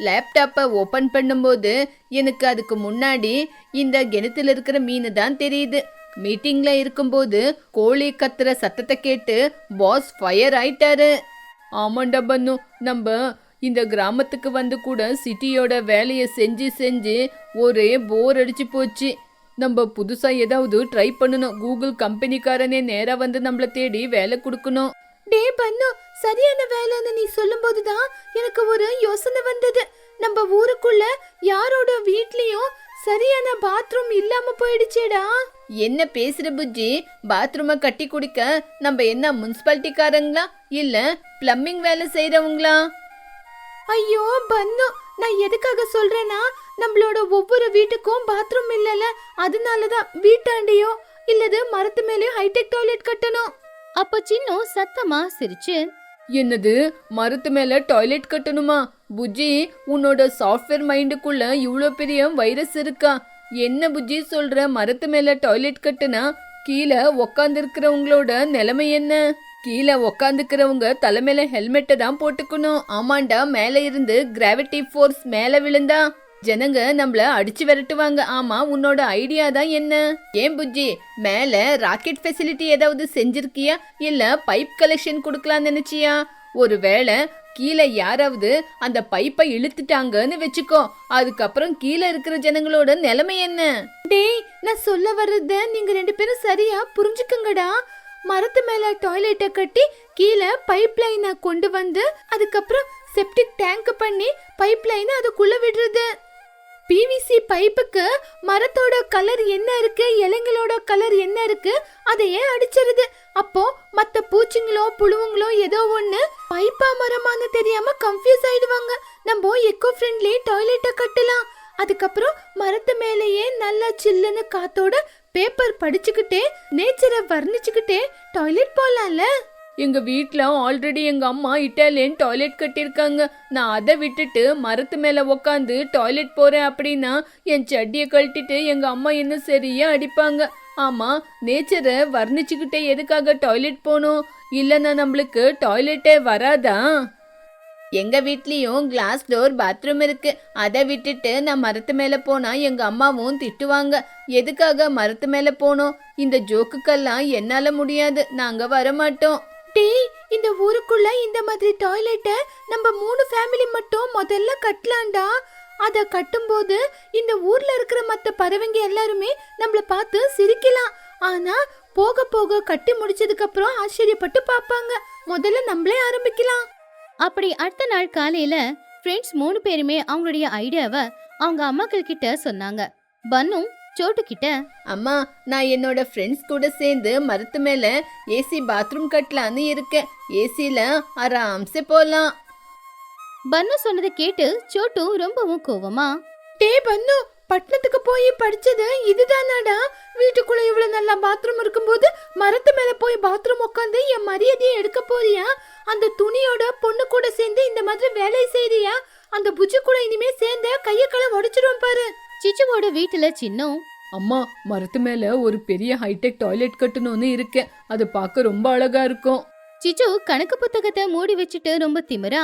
லேப்டாப்பை ஓபன் பண்ணும்போது எனக்கு அதுக்கு முன்னாடி இந்த கிணத்துல இருக்கிற மீன் தான் தெரியுது. மீட்டிங்ல இருக்கும்போது கோழி கத்துற சத்தத்தை கேட்டு பாஸ் ஃபயர் ஆயிட்டாரு. ஆமாண்டா பன்னு, நம்ம இந்த கிராமத்துக்கு வந்து கூட சிட்டியோட வேலையை செஞ்சு செஞ்சு ஒரே போர் அடிச்சு போச்சு. நம்ம புதுசா ஏதாவது ட்ரை பண்ணணும். கூகுள் கம்பெனிக்காரனே நேரா வந்து நம்மள தேடி வேலை கொடுக்கணும். டே பன்னு, சரியான வேலைன்னு நீ சொல்லும் போதுதான் எனக்கு ஒரு யோசனை வந்தது. நம்ம ஊருக்குள்ள யாரோட வீட்லயும் சரியான பாத்ரூம் இல்லாம போயிடுச்சேடா. என்ன பேசுற புஜ்ஜி, பாத்ரூமை கட்டி குடிக்க நம்ம என்ன முனிசிபாலிட்டிக்காரங்களா இல்ல பிளம்பிங் வேலை செய்யறவங்களா? ஐயோ பன்னு, நான் எதுக்காக சொல்றேன்னா, நம்மளோட ஒவ்வொரு வீட்டுக்கும் பாத்ரூம் இல்லல, அதனாலதான் வீட்டாண்டையோ இல்லது மரத்து மேலேயோ ஹைடெக் டாய்லெட் கட்டணும். அப்போ சின்னு சத்தமா சிரிச்சு, என்னது, மரத்து மேல டாய்லெட் கட்டணுமா? புஜ்ஜி, உன்னோட சாஃப்ட்வேர் மைண்டுக்குள்ள இவ்வளோ பெரிய வைரஸ் இருக்கா? என்ன புஜ்ஜி சொல்ற? மரத்து மேல டாய்லெட் கட்டுனா கீழே உக்காந்துருக்கிறவங்களோட நிலைமை என்ன? கீழே உக்காந்துக்கிறவங்க தலைமையில ஹெல்மெட்டை தான் போட்டுக்கணும். ஆமாண்டா, மேல இருந்து கிராவிட்டி ஃபோர்ஸ் மேல விழுந்தா ஜனங்க நம்மள அடிச்சு விரட்டுவாங்க. ஆமா, உன்னோட ஐடியா தான் என்ன? ஏன் புஜ்ஜி, மேல ராக்கெட் ஃபெசிலிட்டி ஏதாவது செஞ்சிருக்கியா இல்ல பைப் கலெக்ஷன் கொடுக்கலாம்னு நினைச்சியா? ஒருவேளை கீழே யாராவது அந்த பைப்பை இழுத்துட்டாங்கன்னு வச்சுக்கோ, அதுக்கப்புறம் கீழே இருக்கிற ஜனங்களோட நிலைமை என்ன? டேய், நான் சொல்ல வர்றத நீங்க 2 பேரும் சரியா புரிஞ்சுக்குங்கடா. மரத்து மேல டாய்லெட்டை கட்டி கீழே பைப் லைனை கொண்டு வந்து அதுக்கப்புறம் செப்டிக் டேங்க் பண்ணி பைப் லைனை அதுக்குள்ள விடுறது. பிவிசி பைப்புக்கு மரத்தோட கலர் என்ன இருக்கு, இலைங்களோட கலர் என்ன இருக்கு, அதையே அடிச்சிருது. அப்போ மத்த பூச்சிங்களோ புழுவுங்களோ ஏதோ ஒண்ணு பைப்பா மரமானு தெரியாம கன்ஃபியூஸ் ஆயிடுவாங்க. நம்ம எக்கோ ஃப்ரெண்ட்லி டாய்லெட்டை கட்டலாம். அதுக்கப்புறம் மரத்து மேலேயே நல்லா சில்லுன்னு காத்தோட பேப்பர் படிச்சுக்கிட்டே நேச்சரை வர்ணிச்சுக்கிட்டே டாய்லெட் போலாம்ல. எங்க வீட்ல ஆல்ரெடி எங்க அம்மா இட்டாலியன் டாய்லெட் கட்டியிருக்காங்க. நான் அதை விட்டுட்டு மரத்து மேல உக்காந்து டாய்லெட் போறேன் அப்படின்னா என் சட்டியை கழட்டிட்டு எங்க அம்மா என்ன சரியா அடிப்பாங்க. ஆமா, நேச்சரை வர்ணிச்சுக்கிட்டே எதுக்காக டாய்லெட் போகணும்? இல்லைன்னா நம்மளுக்கு டாய்லெட்டே வராதா? எங்க வீட்லயும் கிளாஸ் டோர் பாத்ரூம் இருக்கு. அதை விட்டுட்டு நான் மரத்து மேல போனா எங்க அம்மாவும் திட்டுவாங்க. எதுக்காக மரத்து மேல போனோம்? இந்த ஜோக்குக்கெல்லாம் என்னால முடியாது, நாங்க வரமாட்டோம். டேய், இந்த ஊருக்குள்ள இந்த மாதிரி டாய்லெட்டை நம்ம 3 ஃபேமிலி மட்டும் முதல்ல கட்டலாம்டா. அத கட்டும்போது இந்த ஊர்ல இருக்கிற மத்த பறவைங்க எல்லாருமே நம்மள பார்த்து சிரிக்கலாம். ஆனா போக போக கட்டி முடிச்சதுக்கு அப்புறம் ஆச்சரியப்பட்டு பாப்பாங்க. முதல்ல நம்மளே ஆரம்பிக்கலாம். அப்படி அடுத்த நாள் காலையில ஃப்ரெண்ட்ஸ் 3 பேருமே அவங்களுடைய ஐடியாவை அவங்க அம்மாக்கள் கிட்ட சொன்னாங்க. பன்னு சோட்டு கிட்ட, அம்மா, நான் என்னோட ஃப்ரெண்ட்ஸ் கூட சேர்ந்து மரத்து மேல ஏசி பாத்ரூம் கட்டலான்னு இருக்கேன். ஏசில ஆராம்சே போலாம். பன்னு சொன்னதை கேட்டு சோட்டு ரொம்பவும் கோவமா, டே பன்னு, பட்டணத்துக்கு போய் படிச்சது இதுதானாடா? வீட்டுக்குள்ள இவ்வளவு நல்லா பாத்ரூம் இருக்கும்போது மரத்து மேல போய் பாத்ரூம் உட்காந்து என் மரியாதையை எடுக்க போறியா? அந்த துணியோட பொண்ணு கூட சேர்ந்து இந்த மாதிரி வேலையை செய்றியா? அந்த புஜ்ஜி கூட இனிமே சேர்ந்த கைய கால உடைச்சிடுவோம் பாரு. சிச்சுவோட வீட்டுல சின்னம், அம்மா, மரத்து மேல ஒரு பெரிய ஹைடெக் டாய்லெட் கட்டணும்னு இருக்கேன். அது பார்க்க ரொம்ப அழகா இருக்கும். சிச்சு கணக்கு புத்தகத்தை மூடி வச்சுட்டு ரொம்ப திமிரா,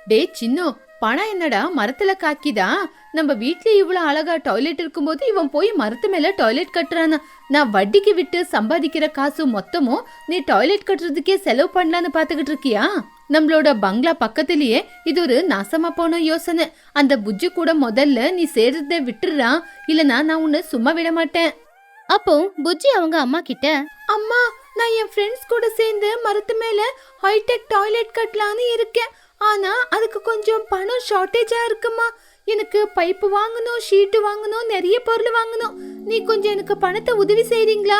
டே சின்னோ, பணம் என்னடா மரத்துல காக்கிதா? நம்ம வீட்ல இவ்வளவு அழகா டாய்லெட் இருக்கும்போது இவன் போய் மரத்து மேல டாய்லெட் கட்டுறானா? நான் வட்டிக்கு விட்டு சம்பாதிக்கிற காசு மொத்தமும் நீ டாய்லெட் கட்டுறதுக்கே செலவு பண்ணலான்னு பாத்துக்கிட்டு இருக்கியா? நம்மளோட பங்களா பக்கத்திலேயே இது ஒரு நாசமா போன யோசனை. அந்த புஜ்ஜி கூட முதல்ல நீ சேர்றத விட்டுறா, இல்லனா நான் உன்னை சும்மா விட மாட்டேன். அப்போ புஜ்ஜி அவங்க அம்மா கிட்ட, அம்மா, நான் என் ஃப்ரெண்ட்ஸ் கூட சேர்ந்து மரத்து மேல ஹைடெக் டாய்லெட் கட்டலான்னு இருக்கேன். ஆனா அதுக்கு கொஞ்சம் பணம் ஷார்ட்டேஜா இருக்குமா? எனக்கு பைப்பு வாங்கணும், ஷீட்டு வாங்கணும், நிறைய பொருள் வாங்கணும். நீ கொஞ்சம் எனக்கு பணத்தை உதவி செய்றீங்களா?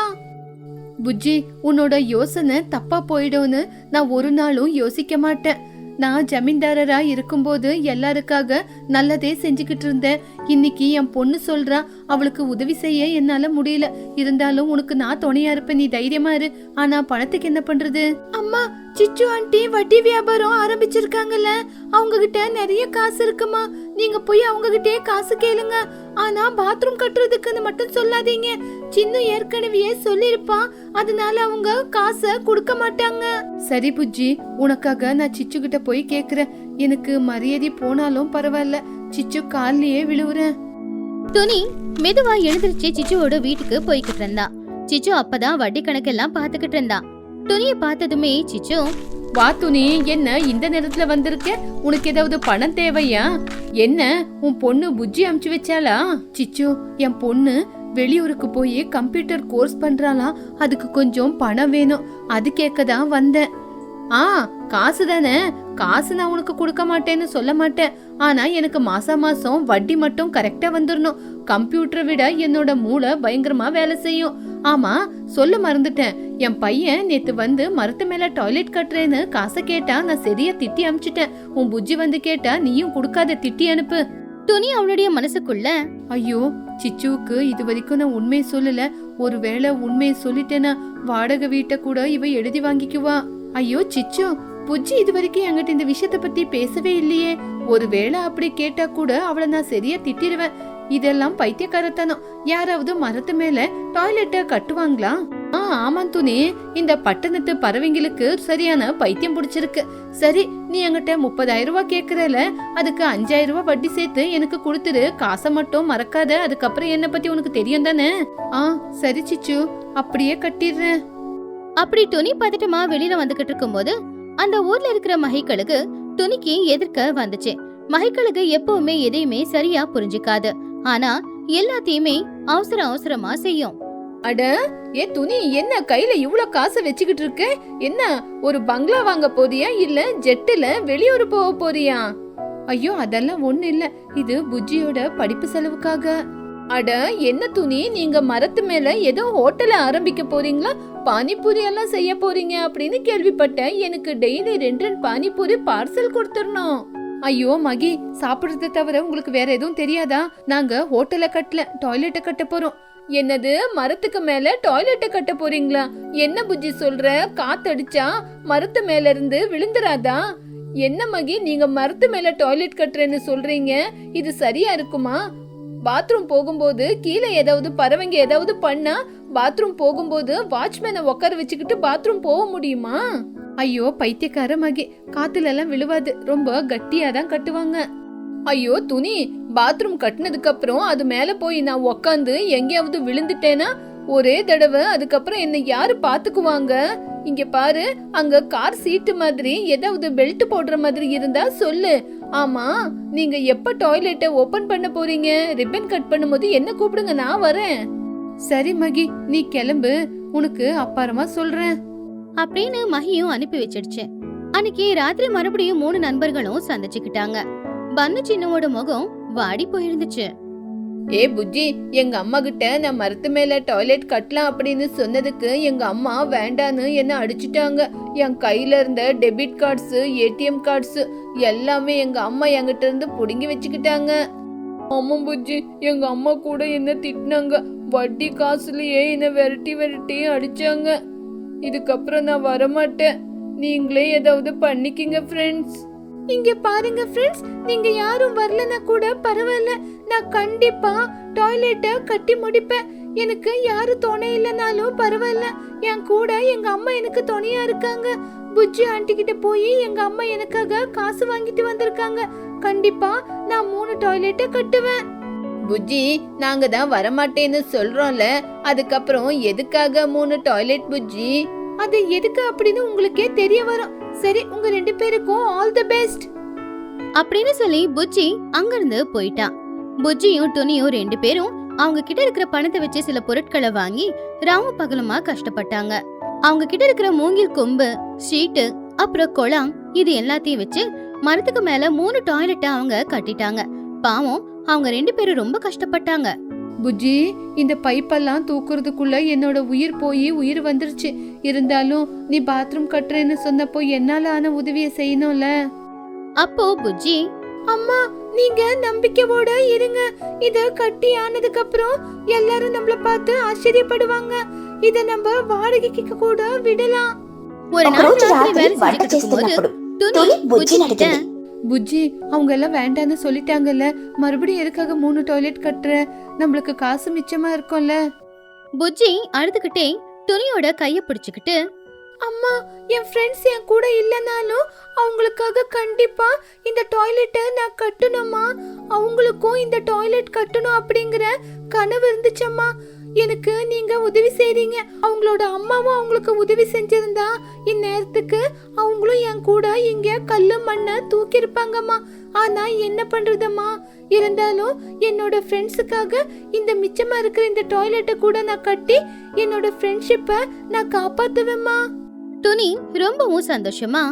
புஜ்ஜி, உன்னோட யோசனை தப்பா போயிடும்னு நான் ஒரு நாளும் யோசிக்க மாட்டேன். நான் ஜமீன்தாரரா இருக்கும்போது எல்லாருக்காக நல்லதே செஞ்சுக்கிட்டு இருந்தேன். இன்னைக்கு என் பொண்ணு சொல்றா, அவளுக்கு உதவி செய்ய என்னால முடியல. இருந்தாலும் உனக்கு நான் துணையா இருப்பேன், நீ தைரியமா இரு. ஆனா பணத்துக்கு என்ன பண்றது? அம்மா, சிச்சு ஆண்டி வட்டி வியாபாரம் ஆரம்பிச்சிருக்காங்கல்ல, அவங்க கிட்ட நிறைய காசு இருக்குமா. நீங்க போய் அவங்க கிட்டே காசு கேளுங்க. ஆனா பாத்ரூம் கட்டுறதுக்குன்னு மட்டும் சொல்லாதீங்க. சின்ன ஏற்கனவே சொல்லிருப்பான், அதனால அவங்க காசை கொடுக்க மாட்டாங்க. சரி புஜ்ஜி, உனக்காக நான் சிச்சு கிட்ட போய் கேக்குறேன். எனக்கு மரியாதை போனாலும் பரவாயில்ல, சிச்சு கால்லயே விழுவுறேன். துணி மெதுவா எழுந்திருச்சு சிச்சுவோட வீட்டுக்கு போய்கிட்டு இருந்தா. சிச்சு அப்பதான் வட்டி கணக்கெல்லாம் பாத்துக்கிட்டு இருந்தா. துணிய பார்த்ததுமே சிச்சு, வா துணி, என்ன இந்த நேரத்துல வந்திருக்க? உனக்கு ஏதாவது பணம் தேவையா? என்ன உன் பொண்ணு புஜ்ஜி அமுச்சு வச்சாளா? சிச்சு, என் பொண்ணு வெளியூருக்கு போய் கம்ப்யூட்டர் கோர்ஸ் பண்றாளாம். அதுக்கு கொஞ்சம் பணம் வேணும், அது கேட்கதான் வந்தேன். காசு தானே? காசு நான் உனக்கு கொடுக்க மாட்டேன்னு சொல்ல மாட்டேன். ஆனா எனக்கு மாசம் மாசம் வட்டி மட்டும் கரெக்டா வந்துடணும். கம்ப்யூட்டரை விட என்னோட மூளை பயங்கரமா வேலை செய்யும். ஆமா, சொல்ல மறந்துட்டேன். என் பையன் நேத்து வந்து மரத்து மேல டாய்லெட் கட்டுறேன்னு காசை கேட்டா, நான் சரியா திட்டி அனுப்பிச்சிட்டேன். உன் புஜ்ஜி வந்து கேட்டா நீயும் கொடுக்காத, திட்டி அனுப்பு. துணி அவளுடைய மனசுக்குள்ள, ஐயோ, சிச்சுவுக்கு இது வரைக்கும் நான் உண்மையை சொல்லல. ஒருவேளை உண்மையை சொல்லிட்டேன்னா வாடகை வீட்டை கூட இவ எழுதி வாங்கிக்குவா. ஐயோ சிச்சு, புஜ்ஜி இது வரைக்கும் என்கிட்ட இந்த விஷயத்த பத்தி பேசவே இல்லையே. ஒருவேளை அப்படி கேட்டா கூட அவளை நான் சரியா திட்டிடுவேன். இதெல்லாம் பைத்தியக்காரத்தனம். யாராவது மரத்து மேல டாய்லெட்ட கட்டுவாங்களா? ஆமா துணி, இந்த பட்டணத்து பறவைங்களுக்கு சரியான பைத்தியம் பிடிச்சிருக்கு. சரி, நீ என்கிட்ட 30,000 ரூபாய் கேக்குறல, அதுக்கு 5,000 ரூபாய் வட்டி சேர்த்து எனக்கு கொடுத்துரு. காசை மட்டும் மறக்காத. அதுக்கப்புறம் என்ன பத்தி உனக்கு தெரியும் தானே? சரி சிச்சு, அப்படியே கட்டிடுறேன். அப்படி துணி பதட்டமா வெளியில வந்துகிட்டு இருக்கும்போது அந்த ஊர்ல இருக்கிற மகிக்கழுகு துணிக்கு எதிர்க்க வந்துச்சு. மகிக்கழுகு எப்பவுமே எதையுமே சரியா புரிஞ்சுக்காது. ஆனா எல்லாத்தையுமே அவசர அவசரமா செய்யும். அட ஏ துணி, என்ன கையில இவ்வளவு காசை வச்சுக்கிட்டு இருக்க? என்ன ஒரு பங்களா வாங்க போறியா, இல்ல ஜெட்டுல வெளியூர் போக போறியா? ஐயோ, அதெல்லாம் ஒண்ணு இல்ல. இது புஜ்ஜியோட படிப்பு செலவுக்காக. அட என்ன துணி, நீங்க மரத்து மேல ஏதோ ஹோட்டல ஆரம்பிக்க போறீங்களா? பானிபூரி எல்லாம் செய்ய போறீங்க அப்படின்னு கேள்விப்பட்டேன். எனக்கு டெய்லி 2 பானிபூரி பார்சல் கொடுத்துடணும். ஐயோ மகி, சாப்பிடுறத தவிர உங்களுக்கு வேற எதுவும் தெரியாதா? நாங்க ஹோட்டல கட்டல, டாய்லெட்ட கட்ட போறோம். என்னது, மரத்துக்கு மேல டாய்லெட்ட கட்ட போறீங்களா? என்ன புஜ்ஜி சொல்ற? காத்தடிச்சா மரத்து மேல இருந்து விழுந்துராதா? என்ன மகி, நீங்க மரத்து மேல டாய்லெட் கட்டுறேன்னு சொல்றீங்க? இது சரியா இருக்குமா? பாத்ரூம் போகும்போது கீழே ஏதாவது பறவைங்க ஏதாவது பண்ணா, பாத்ரூம் போகும்போது வாட்ச்மேனை உட்கார வச்சுக்கிட்டு பாத்ரூம் போக முடியுமா? ஐயோ பைத்தியக்கார மகி, காத்துல எல்லாம் விழுவாது, ரொம்ப கட்டியா தான் கட்டுவாங்க. ஐயோ துணி, பாத்ரூம் கட்டினதுக்கு அப்புறம் அது மேல போய் நான் உக்காந்து எங்கேயாவது விழுந்துட்டேனா ஒரே தடவை, அதுக்கப்புறம் என்ன யாரு பாத்துக்குவாங்க? இங்க பாரு, அங்க கார் சீட்டு மாதிரி ஏதாவது பெல்ட் போடுற மாதிரி இருந்தா சொல்லு. ஆமா, நீங்க எப்ப டாய்லெட்டை ஓபன் பண்ண போறீங்க? ரிப்பன் கட் பண்ணும்போது என்ன கூப்பிடுங்க, நான் வரேன். சரி மகி, நீ கிளம்பு, உனக்கு அப்புறமா சொல்றேன் அப்படின்னு மகியும் அனுப்பி வச்சிடுச்சு. அன்னைக்கு ராத்திரி மறுபடியும் 3 நண்பர்களும் சந்திச்சுக்கிட்டாங்க. பன்னு சின்னவோட முகம் வாடி போயிருந்துச்சு. ஏ புஜ்ஜி, எங்க அம்மா கிட்ட நான் மரத்து மேல டாய்லெட் கட்டலாம் அப்படின்னு சொன்னதுக்கு எங்க அம்மா வேண்டான்னு என்ன அடிச்சுட்டாங்க. என் கையில இருந்த டெபிட் கார்ட்ஸ், ஏடிஎம் கார்ட்ஸ் எல்லாமே எங்க அம்மா என்கிட்ட இருந்து புடுங்கி வச்சுக்கிட்டாங்க. ஆமா புஜ்ஜி, எங்க அம்மா கூட என்ன திட்டினாங்க. வட்டி காசுலயே என்ன விரட்டி அடிச்சாங்க. இதுக்கப்புறம் நான் வரமாட்டேன். நீங்களே ஏதாவது பண்ணிக்கிங்க ஃப்ரெண்ட்ஸ். இங்க பாருங்க ஃப்ரெண்ட்ஸ், நீங்க யாரும் வரலனா கூட பரவாயில்ல, நான் கண்டிப்பா டாய்லெட்டை கட்டி முடிப்பேன். எனக்கு யாரு துணை இல்லைனாலும் பரவாயில்ல, என் கூட எங்க அம்மா எனக்கு துணையா இருக்காங்க. புஜ்ஜி ஆண்டி கிட்ட போய் எங்க அம்மா எனக்காக காசு வாங்கிட்டு வந்திருக்காங்க. கண்டிப்பா நான் 3 டாய்லெட்டை கட்டுவேன். புஜ்ஜி, நாங்க தான் வரமாட்டேன்னு சொல்றோம்ல, அதுக்கப்புறம் எதுக்காக 3 டாய்லெட் புஜ்ஜி? அது எதுக்கு அப்படின்னு உங்களுக்கே தெரிய வரும். சரி, உங்க 2 பேருக்கும் ஆல் தி பெஸ்ட் அப்படின்னு சொல்லி புஜ்ஜி அங்கிருந்து போயிட்டான். புஜ்ஜியும் துணியும் 2 பேரும் அவங்க கிட்ட இருக்கிற பணத்தை வச்சு சில பொருட்களை வாங்கி ராம பகலுமா கஷ்டப்பட்டாங்க. அவங்க கிட்ட இருக்கிற மூங்கில் கொம்பு, ஷீட்டு, அப்புறம் குளம் இது எல்லாத்தையும் வச்சு மரத்துக்கு மேல 3 டாய்லெட்டை அவங்க கட்டிட்டாங்க. பாவம், அவங்க 2 பேரும் ரொம்ப கஷ்டப்பட்டாங்க. புஜ்ஜி, இந்த பைப்பெல்லாம் தூக்குறதுக்குள்ள என்னோட உயிர் போய் உயிர் வந்துருச்சு. இருந்தாலும் நீ பாத்ரூம் கட்டுறேன்னு சொன்னப்போ என்னால ஆன உதவியை செய்யணும்ல. அப்போ புஜ்ஜி, அம்மா நீங்க நம்பிக்கையோட இருங்க. இத கட்டி ஆனதுக்கு அப்புறம் எல்லாரும் நம்மள பார்த்து ஆச்சரியப்படுவாங்க. இத நம்ம வாடகைக்கு கூட விடலாம். ஒரு நாள் ராத்திரி வேலை செஞ்சுக்கிட்டு இருக்கும்போது துணி புஜ்ஜி கிட்ட, புஜ்ஜி, அவங்க எல்லாம் வேண்டான்னு சொல்லிட்டாங்கல்ல, மறுபடியும் எதுக்காக 3 டாய்லெட் கட்டுற? நம்மளுக்கு காசு மிச்சமா இருக்கும்ல. புஜ்ஜி அழுதுகிட்டே துணியோட கைய பிடிச்சுக்கிட்டு, அம்மா, என் ஃப்ரெண்ட்ஸ் என் கூட இல்லனாலும் அவங்களுக்காக கண்டிப்பா இந்த டாய்லெட்டை நான் கட்டணுமா. அவங்களுக்கும் இந்த டாய்லெட் கட்டணும் அப்படிங்கிற கனவு இருந்துச்சம்மா. எனக்கு நீங்க உதவி செய்றீங்க. அவங்களோட அம்மாவும் அவங்களுக்கு உதவி செஞ்சிருந்தா இந்நேரத்துக்கு அவங்களும் என் கூட இங்க கல்லு மண்ணை தூக்கி இருப்பாங்கம்மா. ஆனா என்ன பண்றதுமா? இருந்தாலும் என்னோட ஃப்ரெண்ட்ஸுக்காக இந்த மிச்சமா இருக்கிற இந்த டாய்லெட்டை கூட நான் கட்டி என்னோட ஃப்ரெண்ட்ஷிப்பை நான் காப்பாத்துவேம்மா. துணி ரொம்பவும் சந்தோஷமா,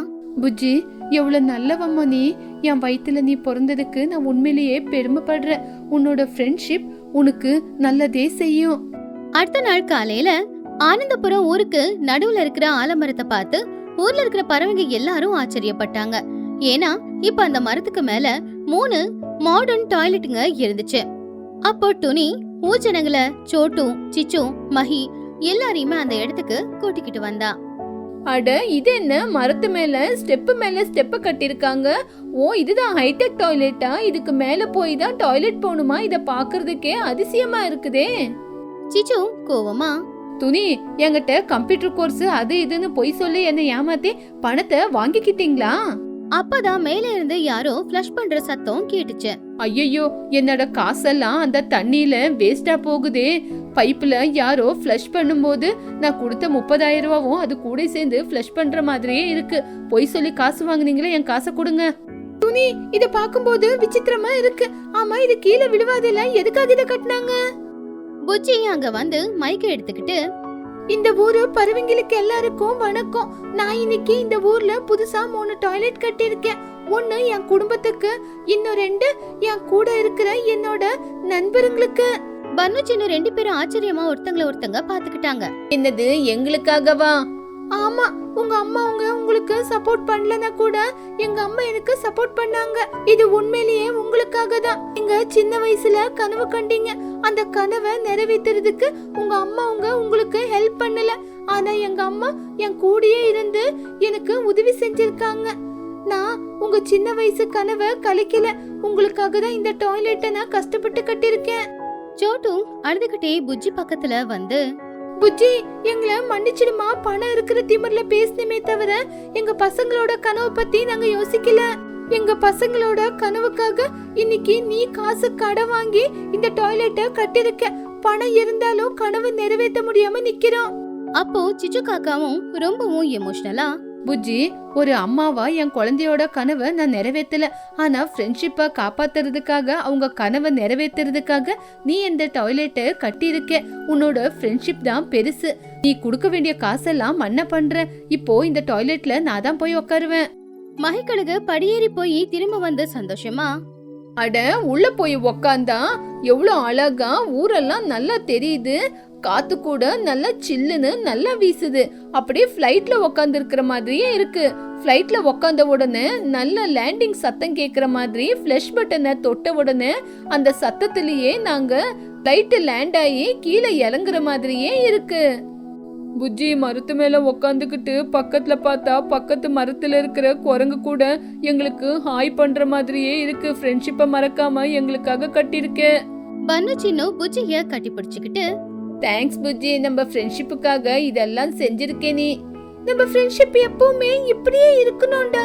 புஜ்ஜி, எவ்வளவு நல்லவம்மா நீ. என் வயித்துல நீ பிறந்ததுக்கு நான் உண்மையிலேயே பெருமைப்படுறேன். உன்னோட ஃப்ரெண்ட்ஷிப் உனக்கு நல்லதே செய்யும். அடுத்த நாள் காலையில ஆனந்தபுரம் ஊருக்கு நடுவுல இருக்கிற ஆலமரத்தை பார்த்து ஊர்ல இருக்கிற பறவைங்க எல்லாரும் ஆச்சரியப்பட்டாங்க. ஏன்னா இப்ப அந்த மரத்துக்கு மேல 3 மாடர்ன் டாய்லெட்டுங்க இருந்துச்சு. அப்போ துணி ஊஜனங்களை சோட்டு, சிச்சு, மஹி எல்லாரையுமே அந்த இடத்துக்கு கூட்டிக்கிட்டு வந்தா. அட, இது என்ன மரத்து மேல ஸ்டெப்ப கட்டிருக்காங்க? ஓ, இதுதான் ஹைடெக் டாய்லெட்டா? இதுக்கு மேல போய் தான் டாய்லெட் போகணுமா? இத பாக்குறதுக்கே அதிசயமா இருக்குதே. சிச்சு கோவமா, துணி, என்கிட்ட கம்ப்யூட்டர் கோர்ஸ் அது இதுன்னு பொய் சொல்லி என்ன ஏமாத்தி பணத்தை வாங்கிக்கிட்டீங்களா? அப்பதான் மேல இருந்து யாரோ ஃப்ளஷ் பண்ற சத்தம் கேட்டுச்சு. ஐயோ, என்னோட காசெல்லாம் அந்த தண்ணியில வேஸ்டா போகுதே. பைப்ல யாரோ ஃப்ளஷ் பண்ணும்போது நான் கொடுத்த 30,000 ரூபாவும் அது கூட சேர்ந்து ஃப்ளஷ் பண்ற மாதிரியே இருக்கு. பொய் சொல்லி காசு வாங்குனீங்களே, என் காசை கொடுங்க. துணி, இத பாக்கும்போது விசித்திரமா இருக்கு. ஆமா, இது கீழே விழுவாதில்ல, எதுக்காக இத கட்டினாங்க? புஜ்ஜி அங்க வந்து மைக்க எடுத்துக்கிட்டு, இந்த ஊரு பறவைங்களுக்கு எல்லாருக்கும் வணக்கம். நான் இன்னைக்கு இந்த ஊர்ல புதுசா 3 டாய்லெட் கட்டியிருக்கேன். 1 என் குடும்பத்துக்கு, இன்னும் 2 என் கூட இருக்கிற என்னோட நண்பர்களுக்கு. பன்னு சின்ன 2 பேரும் ஆச்சரியமா ஒருத்தங்க பாத்துக்கிட்டாங்க. என்னது, எங்களுக்காகவா? ஆமா, உங்க அம்மா உங்களுக்கு சப்போர்ட் பண்ணலனா கூட எங்க அம்மா எனக்கு சப்போர்ட் பண்ணாங்க. இது உண்மையிலேயே உங்களுக்காக தான். நீங்க சின்ன வயசுல கனவு கண்டீங்க. அந்த கனவை நிறைவேத்துறதுக்கு உங்க அம்மா உங்களுக்கு ஹெல்ப் பண்ணல. ஆனா எங்க அம்மா என் கூடயே இருந்து எனக்கு உதவி செஞ்சிருக்காங்க. நான் உங்க சின்ன வயசு கனவை கலைக்கல. உங்களுக்காக தான் இந்த டாய்லெட்டை நான் கஷ்டப்பட்டு கட்டியிருக்கேன். சோட்டு அழுதுகிட்டே புஜ்ஜி பக்கத்துல வந்து, புஜ்ஜி, எங்களை மன்னிச்சிடுமா. பணம் இருக்கிற திமிர்ல பேசணுமே தவிர எங்க பசங்களோட கனவு பத்தி நாங்க யோசிக்கல. எங்க பசங்களோட கனவுக்காக இன்னைக்கு நீ காசு கடன் வாங்கி இந்த டாய்லெட்டை கட்டிருக்க. பணம் இருந்தாலும் கனவு நிறைவேற்ற முடியாம நிக்கிறோம். அப்போ சிச்சு காக்காவும் ரொம்பவும் எமோஷனலா, புஜ்ஜி, ஒரு அம்மாவா என் குழந்தையோட கனவை நான் நிறைவேற்றல. ஆனா ஃப்ரெண்ட்ஷிப்பை காப்பாத்துறதுக்காக, அவங்க கனவை நிறைவேற்றுறதுக்காக நீ இந்த டாய்லெட்டை கட்டியிருக்க. உன்னோட ஃப்ரெண்ட்ஷிப் தான் பெருசு. நீ கொடுக்க வேண்டிய காசெல்லாம் மண்ண பண்ற. இப்போ இந்த டாய்லெட்ல நான் தான் போய் உட்காருவேன். மகிக்கழுகு படியேறி போய் திரும்ப வந்து சந்தோஷமா, அட, உள்ள போய் உக்காந்தா எவ்வளோ அழகா ஊரெல்லாம் நல்லா தெரியுது. காத்து கூட நல்லா சில்லுன்னு நல்லா வீசுது. அப்படியே ஃப்ளைட்ல உக்காந்து இருக்கிற மாதிரியே இருக்கு. ஃப்ளைட்ல உக்காந்த உடனே நல்ல லேண்டிங் சத்தம் கேட்குற மாதிரி ஃப்ளஷ் பட்டனை தொட்ட உடனே அந்த சத்தத்திலேயே நாங்க ஃப்ளைட்டு லேண்ட் ஆகி கீழே இறங்குற மாதிரியே இருக்கு. புஜ்ஜி, மரத்து மேல உக்காந்துக்கிட்டு பக்கத்துல பார்த்தா பக்கத்து மரத்துல இருக்கிற குரங்கு கூட எங்களுக்கு ஹாய் பண்ற மாதிரியே இருக்கு. ஃப்ரெண்ட்ஷிப்பை மறக்காம எங்களுக்காக கட்டியிருக்க. பன்னு சின்னு புஜ்ஜிய கட்டி பிடிச்சுக்கிட்டு, தேங்க்ஸ் புஜ்ஜி, நம்ம ஃப்ரெண்ட்ஷிப்புக்காக இதெல்லாம் செஞ்சிருக்கே. நீ நம்ம ஃப்ரெண்ட்ஷிப் எப்பவுமே இப்படியே இருக்கணும்டா.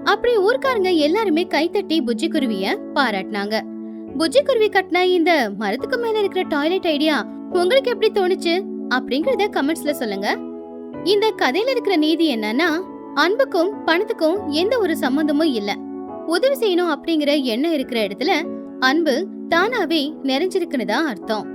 அப்படி ஊர்க்காரங்க எல்லாருமே கைத்தட்டி புஜ்ஜி குருவிய பாராட்டினாங்க. புஜ்ஜி குருவி கட்டின இந்த மரத்துக்கு மேல இருக்கிற டாய்லெட் ஐடியா உங்களுக்கு எப்படி தோணுச்சு அப்படிங்கறத கமெண்ட்ஸ்ல சொல்லுங்க. இந்த கதையில இருக்கிற நீதி என்னன்னா, அன்புக்கும் பணத்துக்கும் எந்த ஒரு சம்பந்தமும் இல்ல. உதவி செய்யணும் அப்படிங்கிற எண்ணம் இருக்கிற இடத்துல அன்பு தானாவே நிறைஞ்சிருக்குன்னு தான் அர்த்தம்.